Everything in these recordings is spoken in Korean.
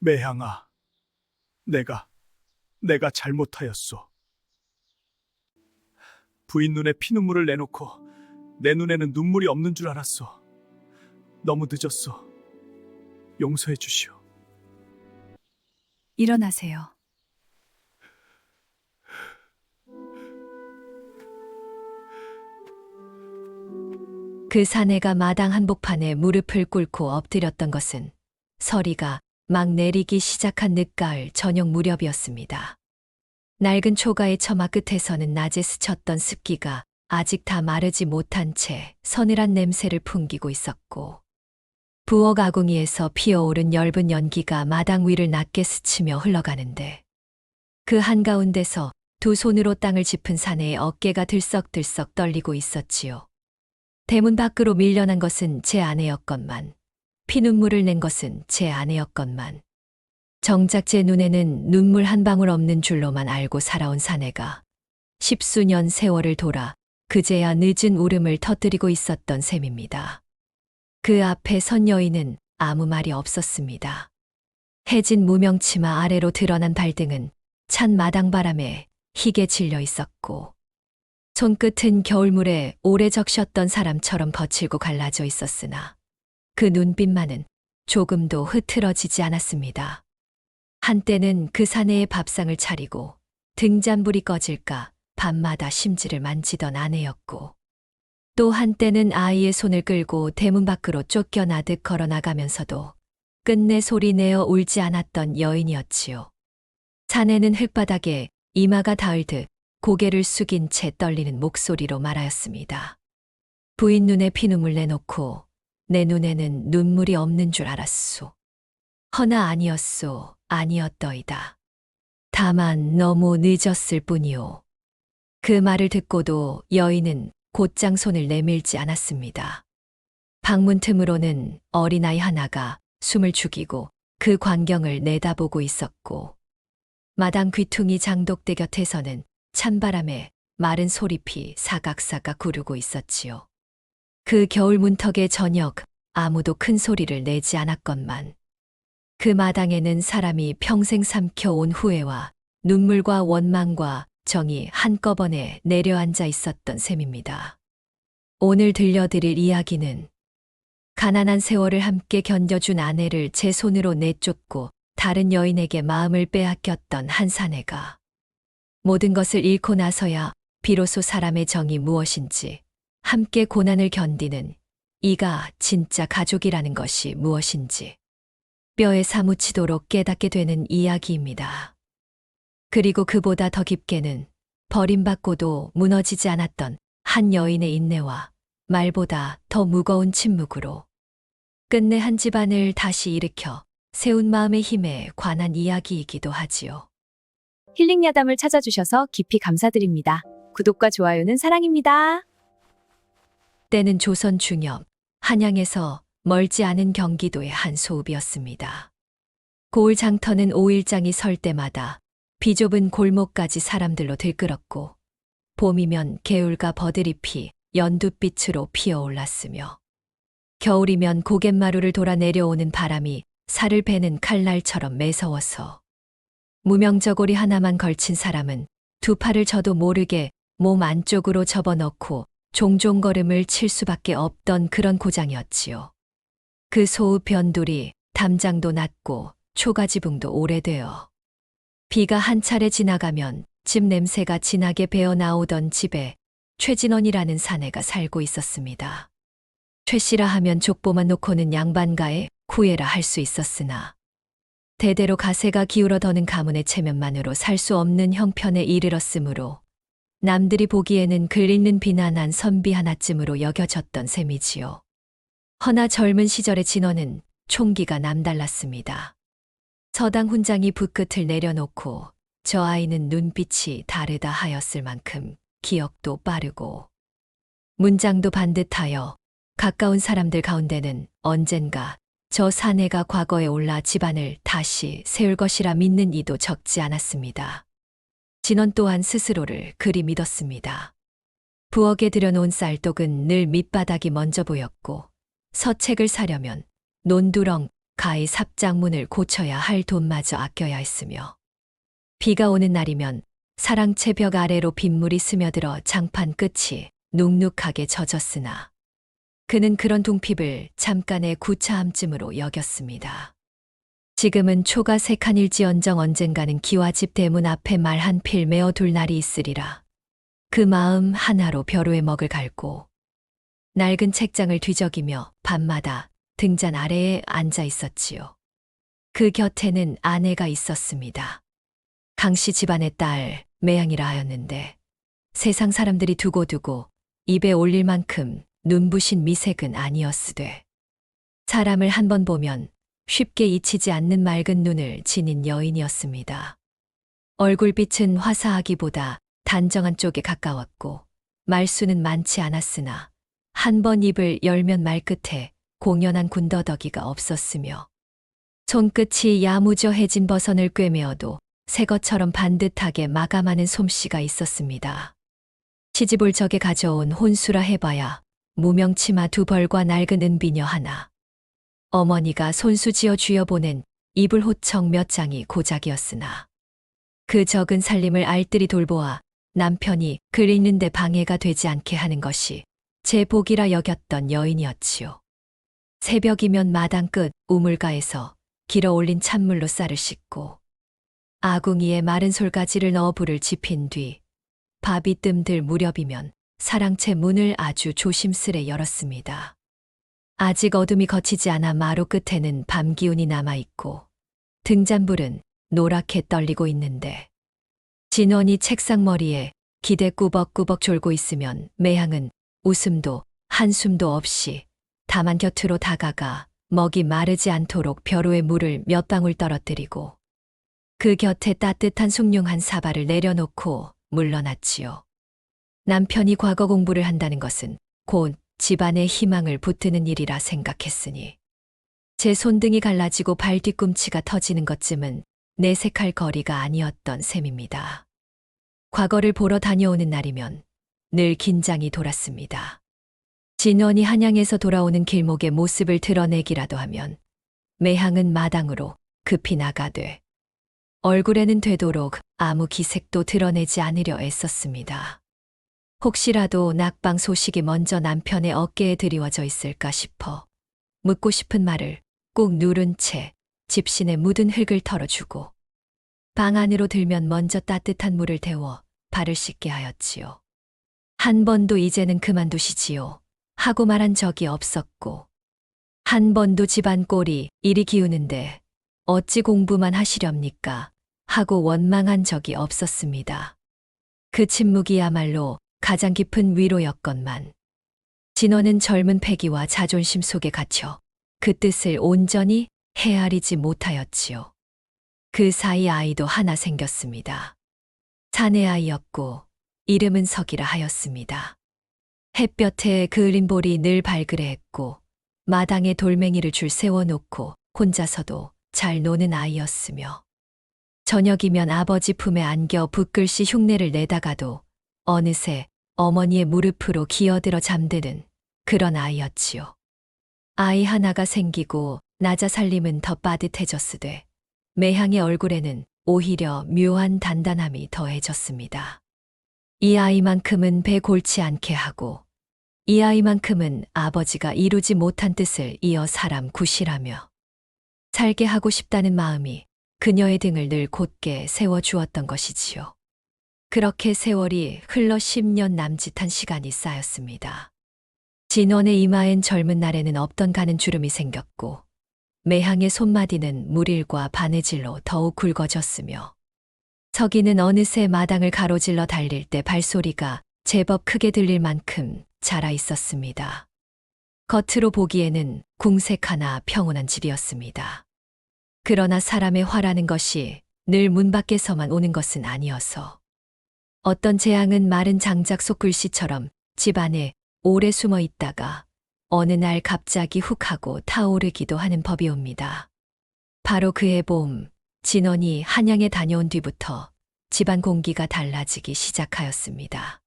매향아, 내가 잘못하였소. 부인 눈에 피눈물을 내놓고 내 눈에는 눈물이 없는 줄 알았소. 너무 늦었소. 용서해 주시오. 일어나세요. 그 사내가 마당 한복판에 무릎을 꿇고 엎드렸던 것은 서리가 막 내리기 시작한 늦가을 저녁 무렵이었습니다. 낡은 초가의 처마 끝에서는 낮에 스쳤던 습기가 아직 다 마르지 못한 채 서늘한 냄새를 풍기고 있었고, 부엌 아궁이에서 피어오른 엷은 연기가 마당 위를 낮게 스치며 흘러가는데, 그 한가운데서 두 손으로 땅을 짚은 사내의 어깨가 들썩들썩 떨리고 있었지요. 대문 밖으로 밀려난 것은 제 아내였건만, 피눈물을 낸 것은 제 아내였건만, 정작 제 눈에는 눈물 한 방울 없는 줄로만 알고 살아온 사내가 십수년 세월을 돌아 그제야 늦은 울음을 터뜨리고 있었던 셈입니다. 그 앞에 선 여인은 아무 말이 없었습니다. 해진 무명치마 아래로 드러난 발등은 찬 마당바람에 희게 질려 있었고, 손끝은 겨울물에 오래 적셨던 사람처럼 거칠고 갈라져 있었으나 그 눈빛만은 조금도 흐트러지지 않았습니다. 한때는 그 사내의 밥상을 차리고 등잔불이 꺼질까 밤마다 심지를 만지던 아내였고, 또 한때는 아이의 손을 끌고 대문 밖으로 쫓겨나듯 걸어나가면서도 끝내 소리 내어 울지 않았던 여인이었지요. 사내는 흙바닥에 이마가 닿을 듯 고개를 숙인 채 떨리는 목소리로 말하였습니다. 부인 눈에 피눈물 내놓고 내 눈에는 눈물이 없는 줄 알았소. 허나 아니었소. 아니었더이다. 다만 너무 늦었을 뿐이오. 그 말을 듣고도 여인은 곧장 손을 내밀지 않았습니다. 방문 틈으로는 어린아이 하나가 숨을 죽이고 그 광경을 내다보고 있었고, 마당 귀퉁이 장독대 곁에서는 찬바람에 마른 소리피 사각사각 구르고 있었지요. 그 겨울 문턱의 저녁 아무도 큰 소리를 내지 않았건만, 그 마당에는 사람이 평생 삼켜온 후회와 눈물과 원망과 정이 한꺼번에 내려앉아 있었던 셈입니다. 오늘 들려드릴 이야기는 가난한 세월을 함께 견뎌준 아내를 제 손으로 내쫓고 다른 여인에게 마음을 빼앗겼던 한 사내가 모든 것을 잃고 나서야 비로소 사람의 정이 무엇인지, 함께 고난을 견디는 이가 진짜 가족이라는 것이 무엇인지 뼈에 사무치도록 깨닫게 되는 이야기입니다. 그리고 그보다 더 깊게는 버림받고도 무너지지 않았던 한 여인의 인내와 말보다 더 무거운 침묵으로 끝내 한 집안을 다시 일으켜 세운 마음의 힘에 관한 이야기이기도 하지요. 힐링 야담을 찾아주셔서 깊이 감사드립니다. 구독과 좋아요는 사랑입니다. 때는 조선 중엽, 한양에서 멀지 않은 경기도의 한 소읍이었습니다. 고을 장터는 5일장이 설 때마다 비좁은 골목까지 사람들로 들끓었고, 봄이면 개울과 버들잎이 연두빛으로 피어올랐으며, 겨울이면 고갯마루를 돌아 내려오는 바람이 살을 베는 칼날처럼 매서워서 무명저고리 하나만 걸친 사람은 두 팔을 저도 모르게 몸 안쪽으로 접어넣고 종종 걸음을 칠 수밖에 없던 그런 고장이었지요. 그 소읍 변두리 담장도 낮고 초가지붕도 오래되어 비가 한 차례 지나가면 집 냄새가 진하게 배어 나오던 집에 최진원이라는 사내가 살고 있었습니다. 최씨라 하면 족보만 놓고는 양반가의 후예라 할 수 있었으나 대대로 가세가 기울어더는 가문의 체면만으로 살 수 없는 형편에 이르렀으므로 남들이 보기에는 글있는 비난한 선비 하나쯤으로 여겨졌던 셈이지요. 허나 젊은 시절의 진원은 총기가 남달랐습니다. 서당 훈장이 붓끝을 내려놓고 저 아이는 눈빛이 다르다 하였을 만큼 기억도 빠르고 문장도 반듯하여 가까운 사람들 가운데는 언젠가 저 사내가 과거에 올라 집안을 다시 세울 것이라 믿는 이도 적지 않았습니다. 진원 또한 스스로를 그리 믿었습니다. 부엌에 들여놓은 쌀독은 늘 밑바닥이 먼저 보였고, 서책을 사려면 논두렁, 가히 삽장문을 고쳐야 할 돈마저 아껴야 했으며 비가 오는 날이면 사랑채 벽 아래로 빗물이 스며들어 장판 끝이 눅눅하게 젖었으나 그는 그런 둥핍을 잠깐의 구차함쯤으로 여겼습니다. 지금은 초가 세칸일지언정 언젠가는 기와집 대문 앞에 말 한 필 메어 둘 날이 있으리라. 그 마음 하나로 벼루의 먹을 갈고 낡은 책장을 뒤적이며 밤마다 등잔 아래에 앉아 있었지요. 그 곁에는 아내가 있었습니다. 강씨 집안의 딸 매양이라 하였는데 세상 사람들이 두고두고 입에 올릴 만큼 눈부신 미색은 아니었으되 사람을 한 번 보면 쉽게 잊히지 않는 맑은 눈을 지닌 여인이었습니다. 얼굴빛은 화사하기보다 단정한 쪽에 가까웠고 말수는 많지 않았으나 한 번 입을 열면 말끝에 공연한 군더더기가 없었으며 손끝이 야무져해진 버선을 꿰매어도 새 것처럼 반듯하게 마감하는 솜씨가 있었습니다. 시집올 적에 가져온 혼수라 해봐야 무명 치마 두 벌과 낡은 은비녀 하나. 어머니가 손수 지어 쥐어보낸 이불 호청 몇 장이 고작이었으나 그 적은 살림을 알뜰히 돌보아 남편이 글 읽는데 방해가 되지 않게 하는 것이 제 복이라 여겼던 여인이었지요. 새벽이면 마당 끝 우물가에서 길어 올린 찬물로 쌀을 씻고 아궁이에 마른 솔가지를 넣어 불을 지핀 뒤 밥이 뜸들 무렵이면 사랑채 문을 아주 조심스레 열었습니다. 아직 어둠이 거치지 않아 마루 끝에는 밤 기운이 남아있고 등잔불은 노랗게 떨리고 있는데 진원이 책상 머리에 기대 꾸벅꾸벅 졸고 있으면 매향은 웃음도 한숨도 없이 다만 곁으로 다가가 먹이 마르지 않도록 벼루에 물을 몇 방울 떨어뜨리고 그 곁에 따뜻한 숭늉한 사발을 내려놓고 물러났지요. 남편이 과거 공부를 한다는 것은 곧 집안의 희망을 붙드는 일이라 생각했으니 제 손등이 갈라지고 발 뒤꿈치가 터지는 것쯤은 내색할 거리가 아니었던 셈입니다. 과거를 보러 다녀오는 날이면 늘 긴장이 돌았습니다. 진원이 한양에서 돌아오는 길목의 모습을 드러내기라도 하면 매향은 마당으로 급히 나가되 얼굴에는 되도록 아무 기색도 드러내지 않으려 애썼습니다. 혹시라도 낙방 소식이 먼저 남편의 어깨에 드리워져 있을까 싶어 묻고 싶은 말을 꾹 누른 채 집신에 묻은 흙을 털어주고 방 안으로 들면 먼저 따뜻한 물을 데워 발을 씻게 하였지요. 한 번도 이제는 그만두시지요 하고 말한 적이 없었고 한 번도 집안 꼴이 이리 기우는데 어찌 공부만 하시렵니까 하고 원망한 적이 없었습니다. 그 침묵이야말로 가장 깊은 위로였건만 진원은 젊은 패기와 자존심 속에 갇혀 그 뜻을 온전히 헤아리지 못하였지요. 그 사이 아이도 하나 생겼습니다. 사내 아이였고 이름은 석이라 하였습니다. 햇볕에 그 어린 볼이 늘 발그레했고 마당에 돌멩이를 줄 세워놓고 혼자서도 잘 노는 아이였으며 저녁이면 아버지 품에 안겨 붓글씨 흉내를 내다가도 어느새 어머니의 무릎으로 기어들어 잠드는 그런 아이였지요. 아이 하나가 생기고 나자 살림은 더 빠듯해졌으되 매향의 얼굴에는 오히려 묘한 단단함이 더해졌습니다. 이 아이만큼은 배 골치 않게 하고 이 아이만큼은 아버지가 이루지 못한 뜻을 이어 사람 구실하며 살게 하고 싶다는 마음이 그녀의 등을 늘 곧게 세워주었던 것이지요. 그렇게 세월이 흘러 10년 남짓한 시간이 쌓였습니다. 진원의 이마엔 젊은 날에는 없던 가는 주름이 생겼고 매향의 손마디는 물일과 바느질로 더욱 굵어졌으며 석이는 어느새 마당을 가로질러 달릴 때 발소리가 제법 크게 들릴 만큼 자라 있었습니다. 겉으로 보기에는 궁색 하나 평온한 집이었습니다. 그러나 사람의 화라는 것이 늘 문 밖에서만 오는 것은 아니어서 어떤 재앙은 마른 장작 속 글씨처럼 집 안에 오래 숨어 있다가 어느 날 갑자기 훅 하고 타오르기도 하는 법이옵니다. 바로 그해 봄, 진원이 한양에 다녀온 뒤부터 집안 공기가 달라지기 시작하였습니다.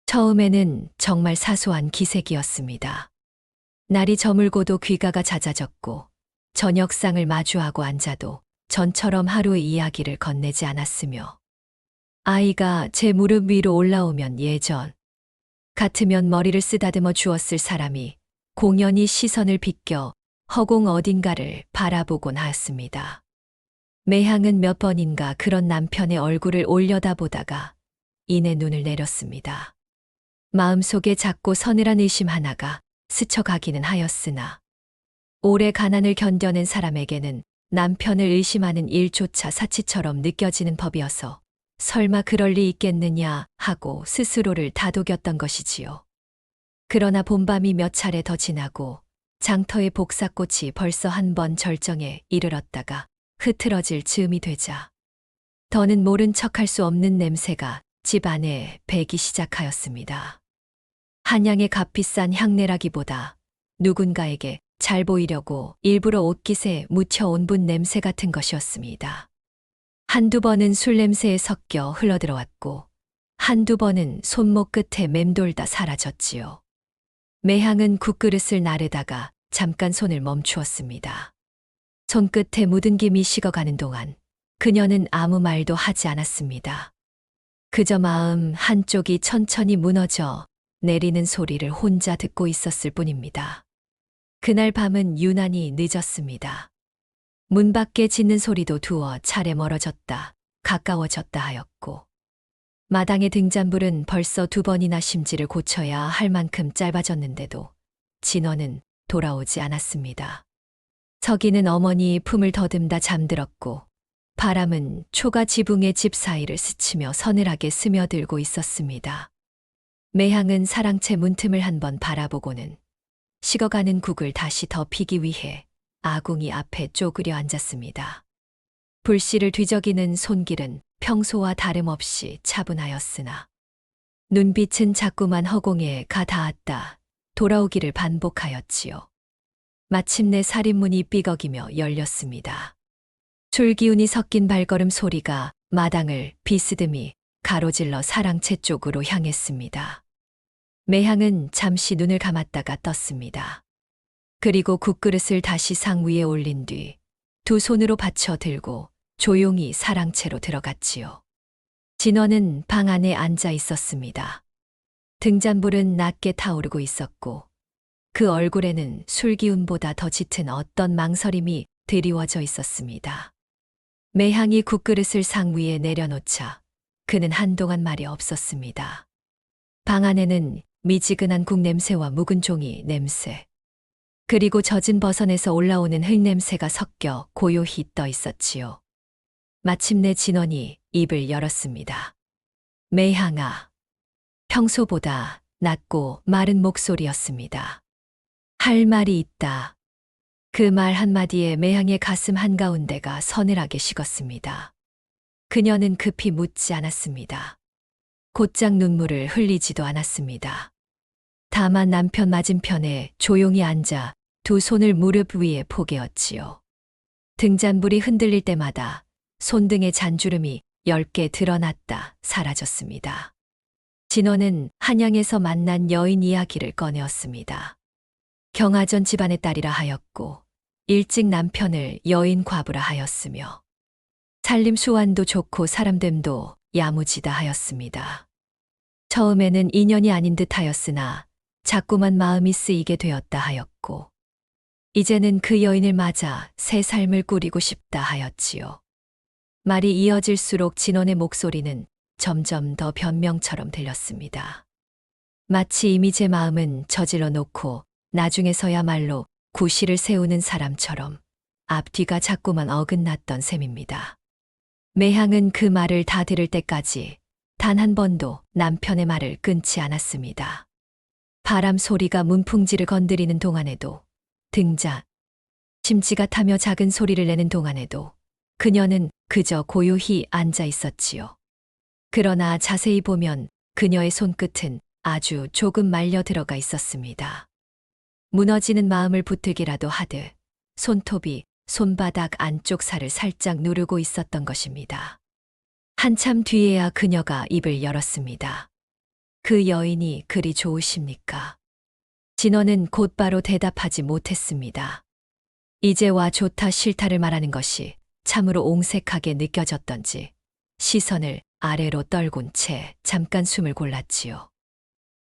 처음에는 정말 사소한 기색이었습니다. 날이 저물고도 귀가가 잦아졌고 저녁상을 마주하고 앉아도 전처럼 하루의 이야기를 건네지 않았으며 아이가 제 무릎 위로 올라오면 예전 같으면 머리를 쓰다듬어 주었을 사람이 공연히 시선을 비껴 허공 어딘가를 바라보곤 하였습니다. 매향은 몇 번인가 그런 남편의 얼굴을 올려다보다가 이내 눈을 내렸습니다. 마음속에 작고 서늘한 의심 하나가 스쳐가기는 하였으나 오래 가난을 견뎌낸 사람에게는 남편을 의심하는 일조차 사치처럼 느껴지는 법이어서 설마 그럴 리 있겠느냐 하고 스스로를 다독였던 것이지요. 그러나 봄밤이 몇 차례 더 지나고 장터의 복사꽃이 벌써 한 번 절정에 이르렀다가 흐트러질 즈음이 되자 더는 모른 척할 수 없는 냄새가 집 안에 배기 시작하였습니다. 한양의 값비싼 향내라기보다 누군가에게 잘 보이려고 일부러 옷깃에 묻혀온 분 냄새 같은 것이었습니다. 한두 번은 술 냄새에 섞여 흘러들어왔고 한두 번은 손목 끝에 맴돌다 사라졌지요. 매향은 국그릇을 나르다가 잠깐 손을 멈추었습니다. 손끝에 묻은 김이 식어가는 동안 그녀는 아무 말도 하지 않았습니다. 그저 마음 한쪽이 천천히 무너져 내리는 소리를 혼자 듣고 있었을 뿐입니다. 그날 밤은 유난히 늦었습니다. 문 밖에 짖는 소리도 두어 차례 멀어졌다, 가까워졌다 하였고 마당의 등잔불은 벌써 2번이나 심지를 고쳐야 할 만큼 짧아졌는데도 진원은 돌아오지 않았습니다. 서기는 어머니 품을 더듬다 잠들었고 바람은 초가 지붕의 집 사이를 스치며 서늘하게 스며들고 있었습니다. 매향은 사랑채 문틈을 한번 바라보고는 식어가는 국을 다시 덮이기 위해 아궁이 앞에 쪼그려 앉았습니다. 불씨를 뒤적이는 손길은 평소와 다름없이 차분하였으나 눈빛은 자꾸만 허공에 가 닿았다 돌아오기를 반복하였지요. 마침내 살인문이 삐걱이며 열렸습니다. 줄기운이 섞인 발걸음 소리가 마당을 비스듬히 가로질러 사랑채 쪽으로 향했습니다. 매향은 잠시 눈을 감았다가 떴습니다. 그리고 국그릇을 다시 상 위에 올린 뒤 두 손으로 받쳐 들고 조용히 사랑채로 들어갔지요. 진원은 방 안에 앉아 있었습니다. 등잔불은 낮게 타오르고 있었고 그 얼굴에는 술기운보다 더 짙은 어떤 망설임이 드리워져 있었습니다. 매향이 국그릇을 상 위에 내려놓자 그는 한동안 말이 없었습니다. 방 안에는 미지근한 국 냄새와 묵은 종이 냄새, 그리고 젖은 버선에서 올라오는 흙 냄새가 섞여 고요히 떠 있었지요. 마침내 진원이 입을 열었습니다. 매향아. 평소보다 낮고 마른 목소리였습니다. 할 말이 있다. 그 말 한마디에 매향의 가슴 한가운데가 서늘하게 식었습니다. 그녀는 급히 묻지 않았습니다. 곧장 눈물을 흘리지도 않았습니다. 다만 남편 맞은편에 조용히 앉아 두 손을 무릎 위에 포개었지요. 등잔불이 흔들릴 때마다 손등의 잔주름이 10개 드러났다 사라졌습니다. 진원은 한양에서 만난 여인 이야기를 꺼내었습니다. 경하전 집안의 딸이라 하였고 일찍 남편을 여인 과부라 하였으며 살림 수완도 좋고 사람됨도 야무지다 하였습니다. 처음에는 인연이 아닌 듯 하였으나 자꾸만 마음이 쓰이게 되었다 하였고 이제는 그 여인을 맞아 새 삶을 꾸리고 싶다 하였지요. 말이 이어질수록 진원의 목소리는 점점 더 변명처럼 들렸습니다. 마치 이미 제 마음은 저질러 놓고 나중에서야말로 구실을 세우는 사람처럼 앞뒤가 자꾸만 어긋났던 셈입니다. 매향은 그 말을 다 들을 때까지 단 한 번도 남편의 말을 끊지 않았습니다. 바람 소리가 문풍지를 건드리는 동안에도 등잔, 심지가 타며 작은 소리를 내는 동안에도 그녀는 그저 고요히 앉아 있었지요. 그러나 자세히 보면 그녀의 손끝은 아주 조금 말려 들어가 있었습니다. 무너지는 마음을 붙들기라도 하듯 손톱이 손바닥 안쪽 살을 살짝 누르고 있었던 것입니다. 한참 뒤에야 그녀가 입을 열었습니다. 그 여인이 그리 좋으십니까? 진원은 곧바로 대답하지 못했습니다. 이제와 좋다 싫다를 말하는 것이 참으로 옹색하게 느껴졌던지 시선을 아래로 떨군 채 잠깐 숨을 골랐지요.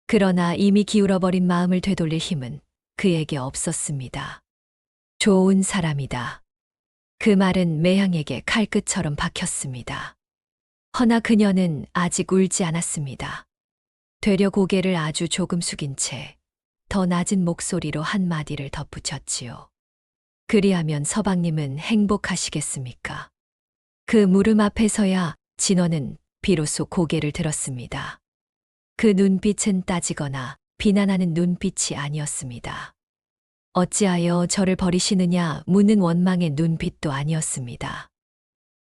그러나 이미 기울어버린 마음을 되돌릴 힘은 그에게 없었습니다. 좋은 사람이다. 그 말은 매향에게 칼끝처럼 박혔습니다. 허나 그녀는 아직 울지 않았습니다. 되려 고개를 아주 조금 숙인 채 더 낮은 목소리로 한마디를 덧붙였지요. 그리하면 서방님은 행복하시겠습니까? 그 물음 앞에서야 진원은 비로소 고개를 들었습니다. 그 눈빛은 따지거나 비난하는 눈빛이 아니었습니다. 어찌하여 저를 버리시느냐 묻는 원망의 눈빛도 아니었습니다.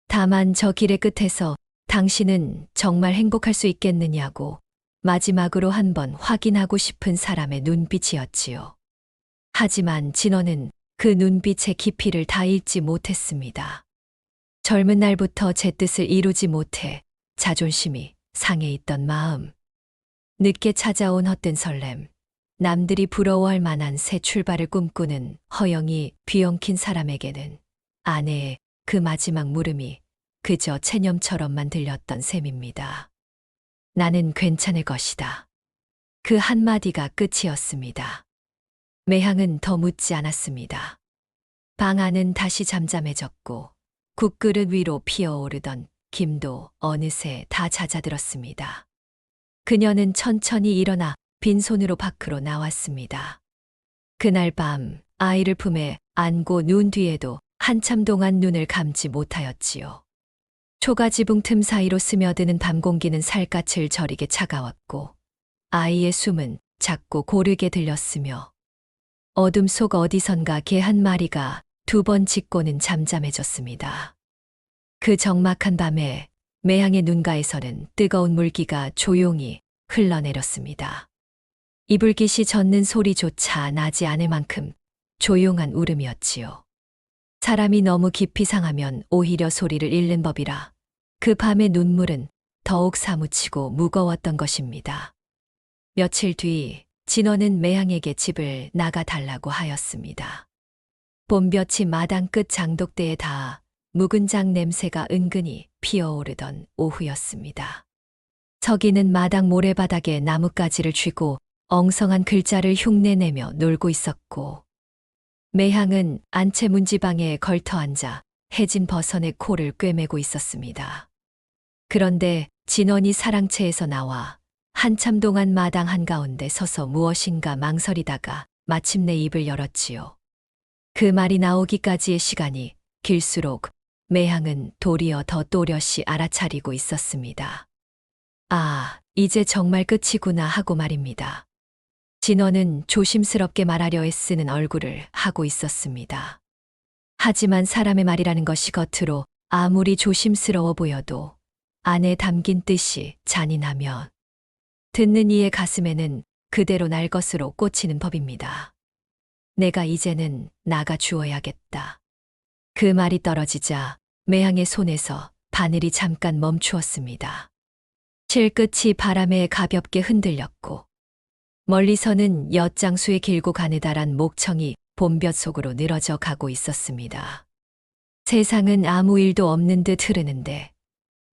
다만 저 길의 끝에서 당신은 정말 행복할 수 있겠느냐고 마지막으로 한번 확인하고 싶은 사람의 눈빛이었지요. 하지만 진원은 그 눈빛의 깊이를 다 읽지 못했습니다. 젊은 날부터 제 뜻을 이루지 못해 자존심이 상해 있던 마음, 늦게 찾아온 헛된 설렘, 남들이 부러워할 만한 새 출발을 꿈꾸는 허영이 뒤엉킨 사람에게는 아내의 그 마지막 물음이 그저 체념처럼만 들렸던 셈입니다. 나는 괜찮을 것이다. 그 한마디가 끝이었습니다. 매향은 더 묻지 않았습니다. 방 안은 다시 잠잠해졌고 국그릇 위로 피어오르던 김도 어느새 다 잦아들었습니다. 그녀는 천천히 일어나 빈손으로 밖으로 나왔습니다. 그날 밤 아이를 품에 안고 누운 뒤에도 한참 동안 눈을 감지 못하였지요. 초가지붕 틈 사이로 스며드는 밤 공기는 살갗을 저리게 차가웠고 아이의 숨은 작고 고르게 들렸으며 어둠 속 어디선가 개 한 마리가 두 번 짖고는 잠잠해졌습니다. 그 적막한 밤에 매향의 눈가에서는 뜨거운 물기가 조용히 흘러내렸습니다. 이불깃이 젓는 소리조차 나지 않을 만큼 조용한 울음이었지요. 사람이 너무 깊이 상하면 오히려 소리를 잃는 법이라 그 밤의 눈물은 더욱 사무치고 무거웠던 것입니다. 며칠 뒤 진원은 매향에게 집을 나가달라고 하였습니다. 봄볕이 마당 끝 장독대에 닿아 묵은장 냄새가 은근히 피어오르던 오후였습니다. 서기는 마당 모래바닥에 나뭇가지를 쥐고 엉성한 글자를 흉내내며 놀고 있었고 매향은 안채 문지방에 걸터앉아 해진 버선의 코를 꿰매고 있었습니다. 그런데 진원이 사랑채에서 나와 한참 동안 마당 한가운데 서서 무엇인가 망설이다가 마침내 입을 열었지요. 그 말이 나오기까지의 시간이 길수록 매향은 도리어 더 또렷이 알아차리고 있었습니다. 아, 이제 정말 끝이구나 하고 말입니다. 진원은 조심스럽게 말하려 애쓰는 얼굴을 하고 있었습니다. 하지만 사람의 말이라는 것이 겉으로 아무리 조심스러워 보여도 안에 담긴 뜻이 잔인하면 듣는 이의 가슴에는 그대로 날 것으로 꽂히는 법입니다. 내가 이제는 나가 주어야겠다. 그 말이 떨어지자 매향의 손에서 바늘이 잠깐 멈추었습니다. 실끝이 바람에 가볍게 흔들렸고 멀리서는 엿장수의 길고 가느다란 목청이 봄볕 속으로 늘어져 가고 있었습니다. 세상은 아무 일도 없는 듯 흐르는데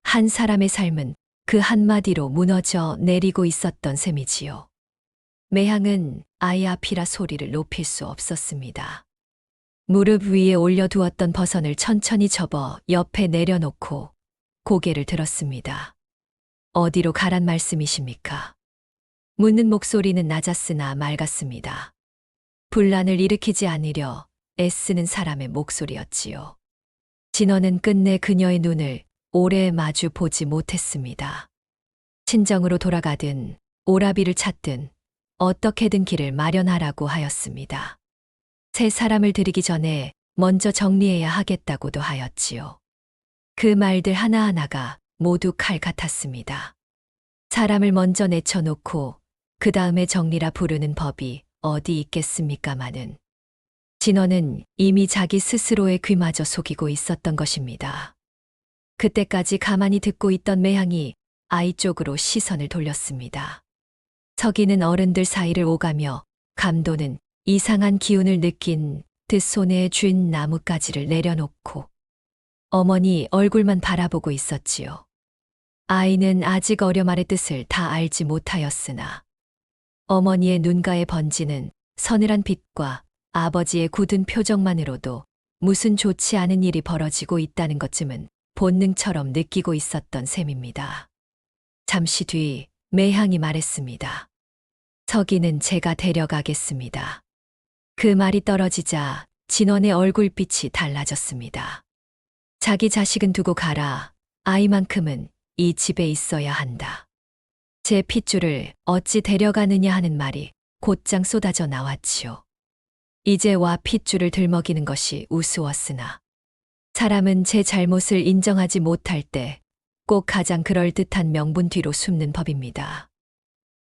한 사람의 삶은 그 한마디로 무너져 내리고 있었던 셈이지요. 매향은 아이 앞이라 소리를 높일 수 없었습니다. 무릎 위에 올려두었던 버선을 천천히 접어 옆에 내려놓고 고개를 들었습니다. 어디로 가란 말씀이십니까? 묻는 목소리는 낮았으나 맑았습니다. 분란을 일으키지 않으려 애쓰는 사람의 목소리였지요. 진원은 끝내 그녀의 눈을 오래 마주 보지 못했습니다. 친정으로 돌아가든 오라비를 찾든 어떻게든 길을 마련하라고 하였습니다. 새 사람을 들이기 전에 먼저 정리해야 하겠다고도 하였지요. 그 말들 하나하나가 모두 칼 같았습니다. 사람을 먼저 내쳐놓고 그 다음에 정리라 부르는 법이 어디 있겠습니까마는 진원은 이미 자기 스스로의 귀마저 속이고 있었던 것입니다. 그때까지 가만히 듣고 있던 매향이 아이 쪽으로 시선을 돌렸습니다. 서기는 어른들 사이를 오가며 감도는 이상한 기운을 느낀 듯 손에 쥔 나뭇가지를 내려놓고 어머니 얼굴만 바라보고 있었지요. 아이는 아직 어려말의 뜻을 다 알지 못하였으나 어머니의 눈가에 번지는 서늘한 빛과 아버지의 굳은 표정만으로도 무슨 좋지 않은 일이 벌어지고 있다는 것쯤은 본능처럼 느끼고 있었던 셈입니다. 잠시 뒤 매향이 말했습니다. 서기는 제가 데려가겠습니다. 그 말이 떨어지자 진원의 얼굴빛이 달라졌습니다. 자기 자식은 두고 가라. 아이만큼은 이 집에 있어야 한다. 제 핏줄을 어찌 데려가느냐 하는 말이 곧장 쏟아져 나왔지요. 이제와 핏줄을 들먹이는 것이 우스웠으나 사람은 제 잘못을 인정하지 못할 때 꼭 가장 그럴듯한 명분 뒤로 숨는 법입니다.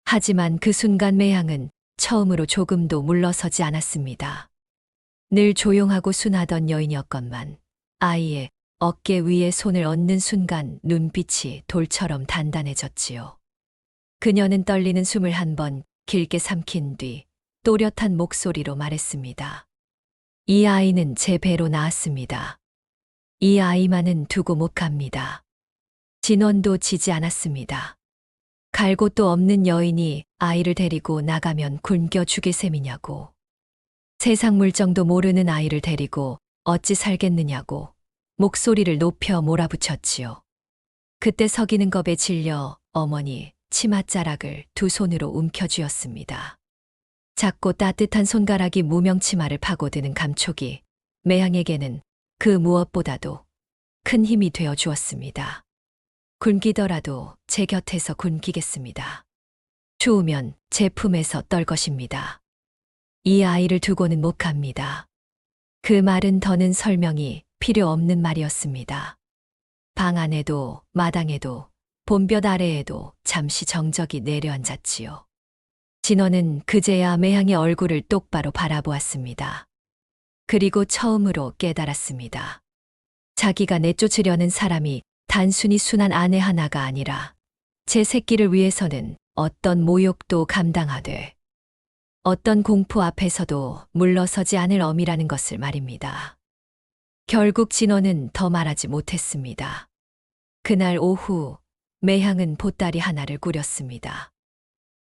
하지만 그 순간 매향은 처음으로 조금도 물러서지 않았습니다. 늘 조용하고 순하던 여인이었건만 아이의 어깨 위에 손을 얹는 순간 눈빛이 돌처럼 단단해졌지요. 그녀는 떨리는 숨을 한 번 길게 삼킨 뒤 또렷한 목소리로 말했습니다. 이 아이는 제 배로 나왔습니다. 이 아이만은 두고 못 갑니다. 진원도 지지 않았습니다. 갈 곳도 없는 여인이 아이를 데리고 나가면 굶겨 죽일 셈이냐고. 세상 물정도 모르는 아이를 데리고 어찌 살겠느냐고 목소리를 높여 몰아붙였지요. 그때 서기는 겁에 질려 어머니 치맛자락을 두 손으로 움켜쥐었습니다. 작고 따뜻한 손가락이 무명 치마를 파고드는 감촉이 매향에게는 그 무엇보다도 큰 힘이 되어 주었습니다. 굶기더라도 제 곁에서 굶기겠습니다. 추우면 제 품에서 떨 것입니다. 이 아이를 두고는 못 갑니다. 그 말은 더는 설명이 필요 없는 말이었습니다. 방 안에도 마당에도 봄볕 아래에도 잠시 정적이 내려앉았지요. 진원은 그제야 매향의 얼굴을 똑바로 바라보았습니다. 그리고 처음으로 깨달았습니다. 자기가 내쫓으려는 사람이 단순히 순한 아내 하나가 아니라 제 새끼를 위해서는 어떤 모욕도 감당하되 어떤 공포 앞에서도 물러서지 않을 엄이라는 것을 말입니다. 결국 진원은 더 말하지 못했습니다. 그날 오후 매향은 보따리 하나를 꾸렸습니다.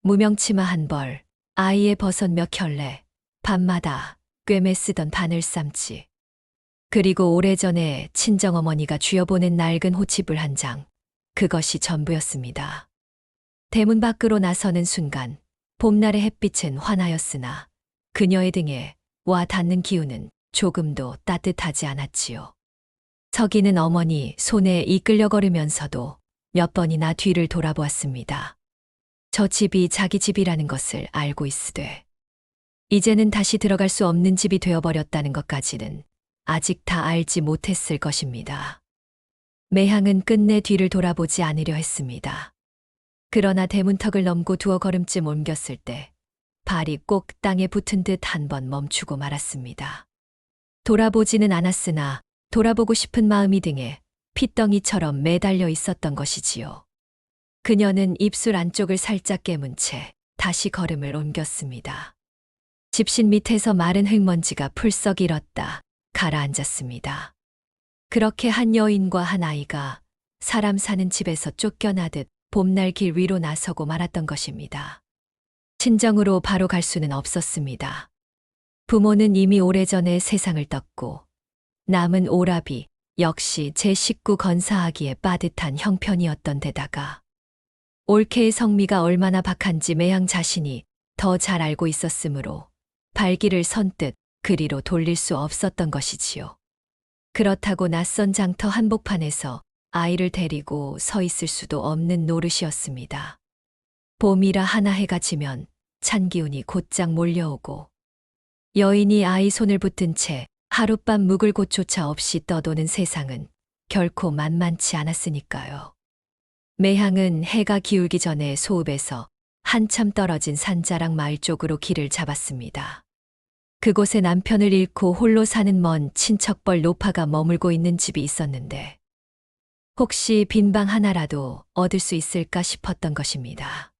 무명치마 한 벌, 아이의 버섯 몇 켤레, 밤마다 꿰매 쓰던 바늘쌈치, 그리고 오래전에 친정어머니가 쥐어보낸 낡은 호치불 한 장, 그것이 전부였습니다. 대문 밖으로 나서는 순간 봄날의 햇빛은 환하였으나 그녀의 등에 와 닿는 기운은 조금도 따뜻하지 않았지요. 서기는 어머니 손에 이끌려 걸으면서도 몇 번이나 뒤를 돌아보았습니다. 저 집이 자기 집이라는 것을 알고 있으되 이제는 다시 들어갈 수 없는 집이 되어버렸다는 것까지는 아직 다 알지 못했을 것입니다. 매향은 끝내 뒤를 돌아보지 않으려 했습니다. 그러나 대문턱을 넘고 두어 걸음쯤 옮겼을 때 발이 꼭 땅에 붙은 듯 한 번 멈추고 말았습니다. 돌아보지는 않았으나 돌아보고 싶은 마음이 등에 핏덩이처럼 매달려 있었던 것이지요. 그녀는 입술 안쪽을 살짝 깨문 채 다시 걸음을 옮겼습니다. 집신 밑에서 마른 흙먼지가 풀썩 일었다 가라앉았습니다. 그렇게 한 여인과 한 아이가 사람 사는 집에서 쫓겨나듯 봄날 길 위로 나서고 말았던 것입니다. 친정으로 바로 갈 수는 없었습니다. 부모는 이미 오래전에 세상을 떴고 남은 오라비 역시 제 식구 건사하기에 빠듯한 형편이었던 데다가 올케의 성미가 얼마나 박한지 매향 자신이 더 잘 알고 있었으므로 발길을 선뜻 그리로 돌릴 수 없었던 것이지요. 그렇다고 낯선 장터 한복판에서 아이를 데리고 서 있을 수도 없는 노릇이었습니다. 봄이라 하나 해가 지면 찬 기운이 곧장 몰려오고 여인이 아이 손을 붙든 채 하룻밤 묵을 곳조차 없이 떠도는 세상은 결코 만만치 않았으니까요. 매향은 해가 기울기 전에 소읍에서 한참 떨어진 산자락 마을 쪽으로 길을 잡았습니다. 그곳에 남편을 잃고 홀로 사는 먼 친척벌 노파가 머물고 있는 집이 있었는데 혹시 빈방 하나라도 얻을 수 있을까 싶었던 것입니다.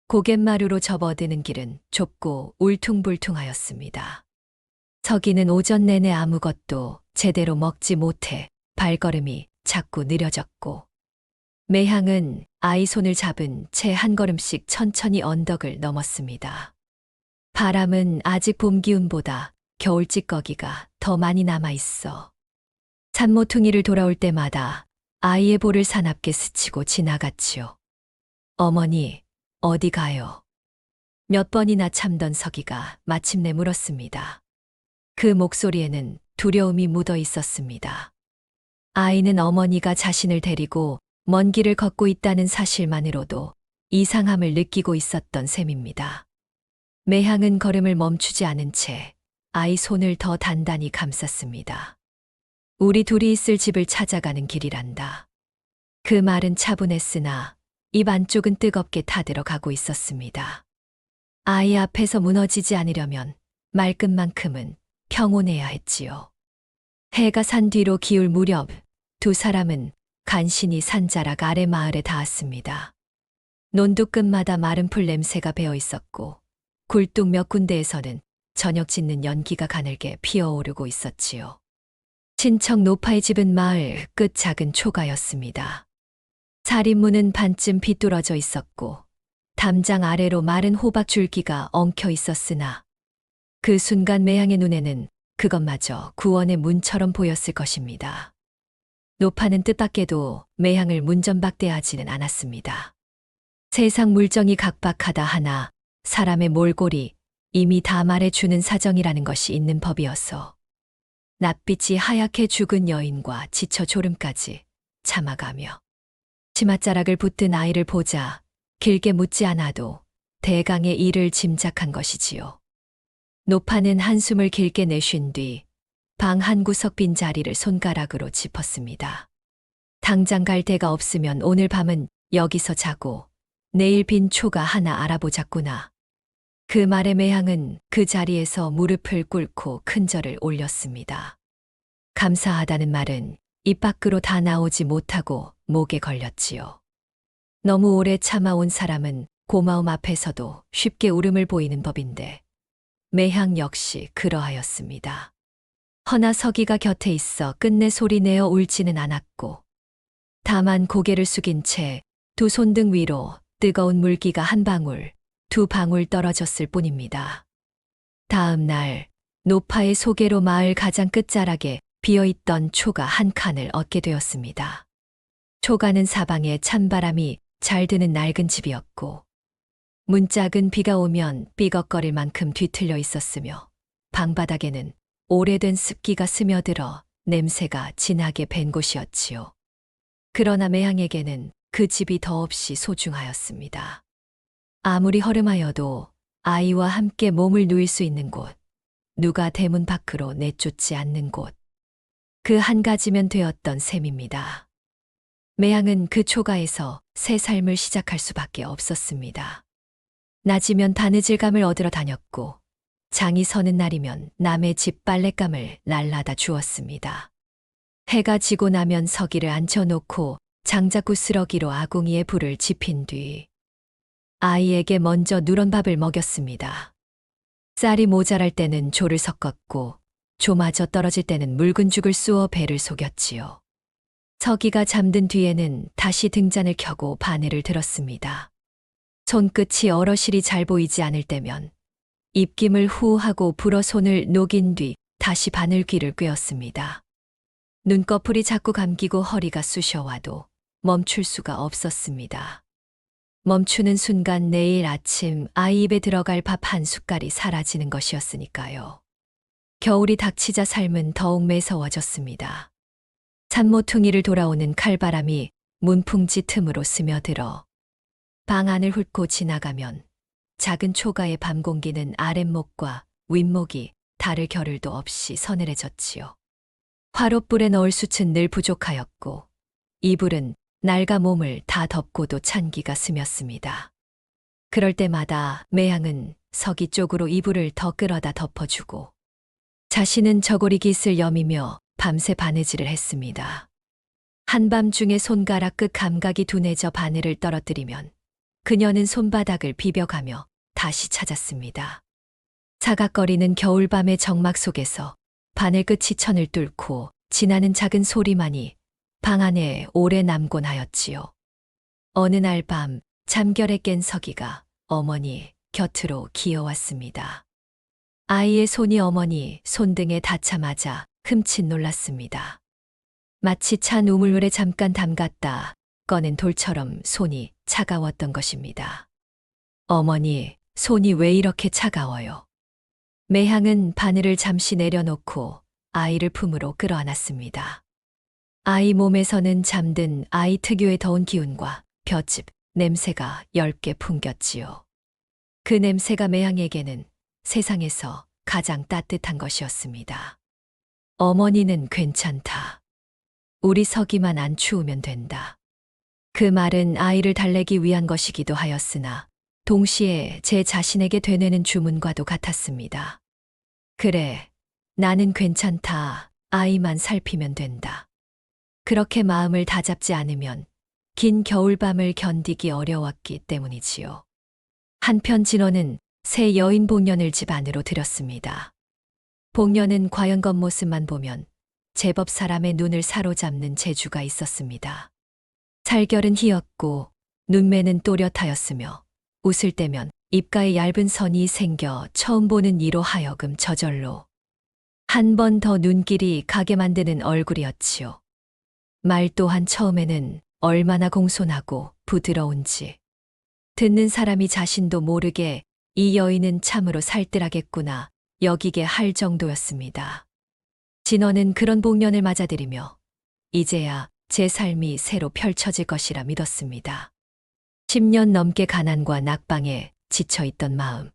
고갯마루로 접어드는 길은 좁고 울퉁불퉁하였습니다. 서기는 오전 내내 아무것도 제대로 먹지 못해 발걸음이 자꾸 느려졌고, 매향은 아이 손을 잡은 채 한 걸음씩 천천히 언덕을 넘었습니다. 바람은 아직 봄 기운보다 겨울 찌꺼기가 더 많이 남아 있어 산모퉁이를 돌아올 때마다 아이의 볼을 사납게 스치고 지나갔지요. 어머니, 어디 가요? 몇 번이나 참던 서기가 마침내 물었습니다. 그 목소리에는 두려움이 묻어 있었습니다. 아이는 어머니가 자신을 데리고 먼 길을 걷고 있다는 사실만으로도 이상함을 느끼고 있었던 셈입니다. 매향은 걸음을 멈추지 않은 채 아이 손을 더 단단히 감쌌습니다. 우리 둘이 있을 집을 찾아가는 길이란다. 그 말은 차분했으나 입 안쪽은 뜨겁게 타들어가고 있었습니다. 아이 앞에서 무너지지 않으려면 말끝만큼은 평온해야 했지요. 해가 산 뒤로 기울 무렵 두 사람은 간신히 산자락 아래 마을에 닿았습니다. 논두 끝마다 마른 풀 냄새가 배어 있었고 굴뚝 몇 군데에서는 저녁 짓는 연기가 가늘게 피어오르고 있었지요. 친척 노파의 집은 마을 끝 작은 초가였습니다. 살인문은 반쯤 비뚤어져 있었고 담장 아래로 마른 호박 줄기가 엉켜 있었으나 그 순간 매향의 눈에는 그것마저 구원의 문처럼 보였을 것입니다. 노파는 뜻밖에도 매향을 문전박대하지는 않았습니다. 세상 물정이 각박하다 하나 사람의 몰골이 이미 다 말해주는 사정이라는 것이 있는 법이어서 낯빛이 하얗게 죽은 여인과 지쳐 졸음까지 참아가며 치맛자락을 붙든 아이를 보자 길게 묻지 않아도 대강의 일을 짐작한 것이지요. 노파는 한숨을 길게 내쉰 뒤 방 한 구석 빈 자리를 손가락으로 짚었습니다. 당장 갈 데가 없으면 오늘 밤은 여기서 자고 내일 빈 초가 하나 알아보자꾸나. 그 말에 매향은 그 자리에서 무릎을 꿇고 큰절을 올렸습니다. 감사하다는 말은 입 밖으로 다 나오지 못하고 목에 걸렸지요. 너무 오래 참아온 사람은 고마움 앞에서도 쉽게 울음을 보이는 법인데 매향 역시 그러하였습니다. 허나 서기가 곁에 있어 끝내 소리내어 울지는 않았고 다만 고개를 숙인 채 두 손등 위로 뜨거운 물기가 한 방울, 두 방울 떨어졌을 뿐입니다. 다음 날 노파의 소개로 마을 가장 끝자락에 비어있던 초가 한 칸을 얻게 되었습니다. 초가는 사방에 찬바람이 잘 드는 낡은 집이었고 문짝은 비가 오면 삐걱거릴 만큼 뒤틀려 있었으며 방바닥에는 오래된 습기가 스며들어 냄새가 진하게 밴 곳이었지요. 그러나 매향에게는 그 집이 더없이 소중하였습니다. 아무리 허름하여도 아이와 함께 몸을 누일 수 있는 곳, 누가 대문 밖으로 내쫓지 않는 곳, 그 한 가지면 되었던 셈입니다. 매향은 그 초가에서 새 삶을 시작할 수밖에 없었습니다. 낮이면 바느질감을 얻으러 다녔고 장이 서는 날이면 남의 집 빨랫감을 날라다 주었습니다. 해가 지고 나면 서기를 앉혀놓고 장작구 쓰러기로 아궁이에 불을 지핀 뒤 아이에게 먼저 누런 밥을 먹였습니다. 쌀이 모자랄 때는 조를 섞었고 조마저 떨어질 때는 묽은 죽을 쑤어 배를 속였지요. 서기가 잠든 뒤에는 다시 등잔을 켜고 바늘을 들었습니다. 손끝이 어러실이 잘 보이지 않을 때면 입김을 후 하고 불어 손을 녹인 뒤 다시 바늘귀를 꿰었습니다. 눈꺼풀이 자꾸 감기고 허리가 쑤셔와도 멈출 수가 없었습니다. 멈추는 순간 내일 아침 아이 입에 들어갈 밥 한 숟갈이 사라지는 것이었으니까요. 겨울이 닥치자 삶은 더욱 매서워졌습니다. 산모퉁이를 돌아오는 칼바람이 문풍지 틈으로 스며들어 방 안을 훑고 지나가면 작은 초가의 밤 공기는 아랫목과 윗목이 다를 겨를도 없이 서늘해졌지요. 화롯불에 넣을 숯은 늘 부족하였고 이불은 낡아 몸을 다 덮고도 찬기가 스몄습니다. 그럴 때마다 매향은 서기 쪽으로 이불을 더 끌어다 덮어주고 자신은 저고리 깃을 여미며 밤새 바느질을 했습니다. 한밤중에 손가락 끝 감각이 둔해져 바늘을 떨어뜨리면 그녀는 손바닥을 비벼가며 다시 찾았습니다. 사각거리는 겨울밤의 정막 속에서 바늘 끝이 천을 뚫고 지나는 작은 소리만이 방 안에 오래 남곤 하였지요. 어느 날 밤 잠결에 깬 서기가 어머니 곁으로 기어왔습니다. 아이의 손이 어머니 손등에 닿자마자 흠칫 놀랐습니다. 마치 찬 우물물에 잠깐 담갔다 꺼낸 돌처럼 손이 차가웠던 것입니다. 어머니, 손이 왜 이렇게 차가워요? 매향은 바늘을 잠시 내려놓고 아이를 품으로 끌어안았습니다. 아이 몸에서는 잠든 아이 특유의 더운 기운과 볏짚 냄새가 엷게 풍겼지요. 그 냄새가 매향에게는 세상에서 가장 따뜻한 것이었습니다. 어머니는 괜찮다. 우리 서기만 안 추우면 된다. 그 말은 아이를 달래기 위한 것이기도 하였으나 동시에 제 자신에게 되뇌는 주문과도 같았습니다. 그래, 나는 괜찮다. 아이만 살피면 된다. 그렇게 마음을 다잡지 않으면 긴 겨울밤을 견디기 어려웠기 때문이지요. 한편 진호는 새 여인 복년을 집 안으로 들였습니다. 복년은 과연 겉모습만 보면 제법 사람의 눈을 사로잡는 재주가 있었습니다. 살결은 희었고 눈매는 또렷하였으며 웃을 때면 입가에 얇은 선이 생겨 처음 보는 이로 하여금 저절로 한 번 더 눈길이 가게 만드는 얼굴이었지요. 말 또한 처음에는 얼마나 공손하고 부드러운지 듣는 사람이 자신도 모르게 이 여인은 참으로 살뜰하겠구나 여기게 할 정도였습니다. 진원은 그런 복년을 맞아들이며 이제야 제 삶이 새로 펼쳐질 것이라 믿었습니다. 10년 넘게 가난과 낙방에 지쳐있던 마음.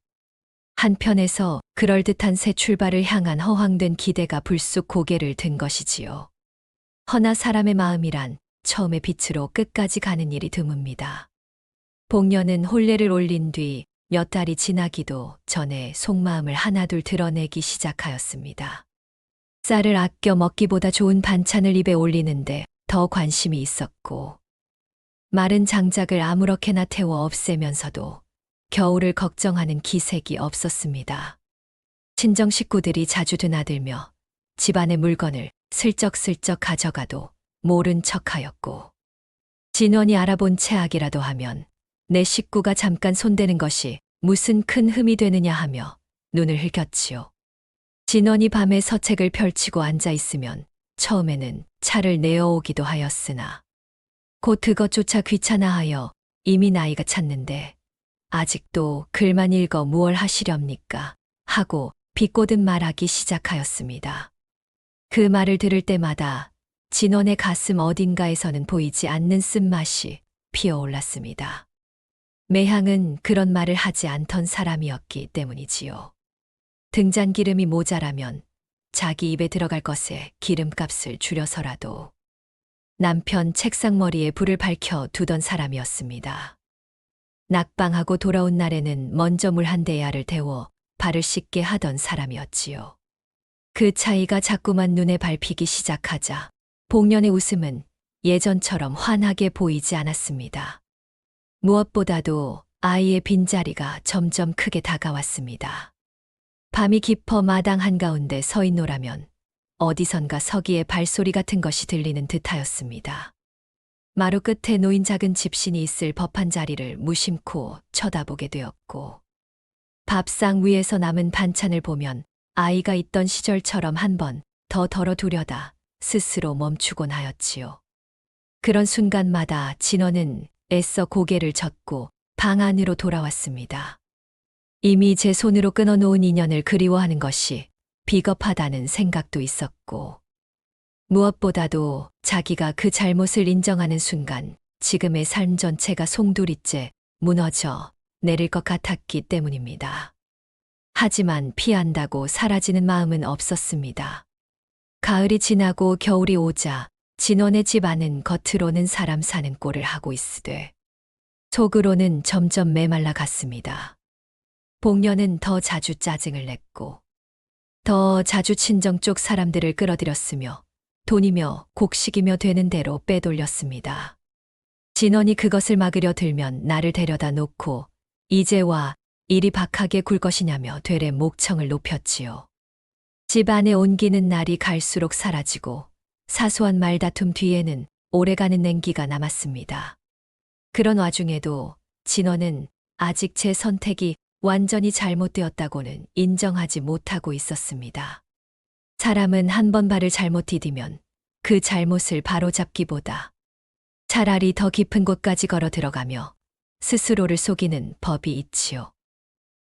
한편에서 그럴듯한 새 출발을 향한 허황된 기대가 불쑥 고개를 든 것이지요. 허나 사람의 마음이란 처음에 빛으로 끝까지 가는 일이 드뭅니다. 복년은 혼례를 올린 뒤 몇 달이 지나기도 전에 속마음을 하나둘 드러내기 시작하였습니다. 쌀을 아껴 먹기보다 좋은 반찬을 입에 올리는데 더 관심이 있었고 마른 장작을 아무렇게나 태워 없애면서도 겨울을 걱정하는 기색이 없었습니다. 친정 식구들이 자주 드나들며 집안의 물건을 슬쩍슬쩍 가져가도 모른 척하였고 진원이 알아본 체악이라도 하면 내 식구가 잠깐 손대는 것이 무슨 큰 흠이 되느냐 하며 눈을 흘겼지요. 진원이 밤에 서책을 펼치고 앉아 있으면 처음에는 차를 내어오기도 하였으나 곧 그것조차 귀찮아하여 이미 나이가 찼는데 아직도 글만 읽어 무얼 하시렵니까? 하고 비꼬듯 말하기 시작하였습니다. 그 말을 들을 때마다 진원의 가슴 어딘가에서는 보이지 않는 쓴맛이 피어올랐습니다. 매향은 그런 말을 하지 않던 사람이었기 때문이지요. 등잔기름이 모자라면 자기 입에 들어갈 것에 기름값을 줄여서라도 남편 책상머리에 불을 밝혀 두던 사람이었습니다. 낙방하고 돌아온 날에는 먼저 물 한 대야를 데워 발을 씻게 하던 사람이었지요. 그 차이가 자꾸만 눈에 밟히기 시작하자 복년의 웃음은 예전처럼 환하게 보이지 않았습니다. 무엇보다도 아이의 빈자리가 점점 크게 다가왔습니다. 밤이 깊어 마당 한가운데 서 있노라면 어디선가 서기의 발소리 같은 것이 들리는 듯하였습니다. 마루 끝에 놓인 작은 집신이 있을 법한 자리를 무심코 쳐다보게 되었고 밥상 위에서 남은 반찬을 보면 아이가 있던 시절처럼 한 번 더 덜어두려다 스스로 멈추곤 하였지요. 그런 순간마다 진원은 애써 고개를 젓고 방 안으로 돌아왔습니다. 이미 제 손으로 끊어놓은 인연을 그리워하는 것이 비겁하다는 생각도 있었고 무엇보다도 자기가 그 잘못을 인정하는 순간 지금의 삶 전체가 송두리째 무너져 내릴 것 같았기 때문입니다. 하지만 피한다고 사라지는 마음은 없었습니다. 가을이 지나고 겨울이 오자 진원의 집 안은 겉으로는 사람 사는 꼴을 하고 있으되 속으로는 점점 메말라 갔습니다. 복년은 더 자주 짜증을 냈고 더 자주 친정 쪽 사람들을 끌어들였으며 돈이며 곡식이며 되는 대로 빼돌렸습니다. 진원이 그것을 막으려 들면 나를 데려다 놓고 이제 와 이리 박하게 굴 것이냐며 되레 목청을 높였지요. 집 안에 온기는 날이 갈수록 사라지고 사소한 말다툼 뒤에는 오래가는 냉기가 남았습니다. 그런 와중에도 진원은 아직 제 선택이 완전히 잘못되었다고는 인정하지 못하고 있었습니다. 사람은 한 번 발을 잘못 디디면 그 잘못을 바로잡기보다 차라리 더 깊은 곳까지 걸어 들어가며 스스로를 속이는 법이 있지요.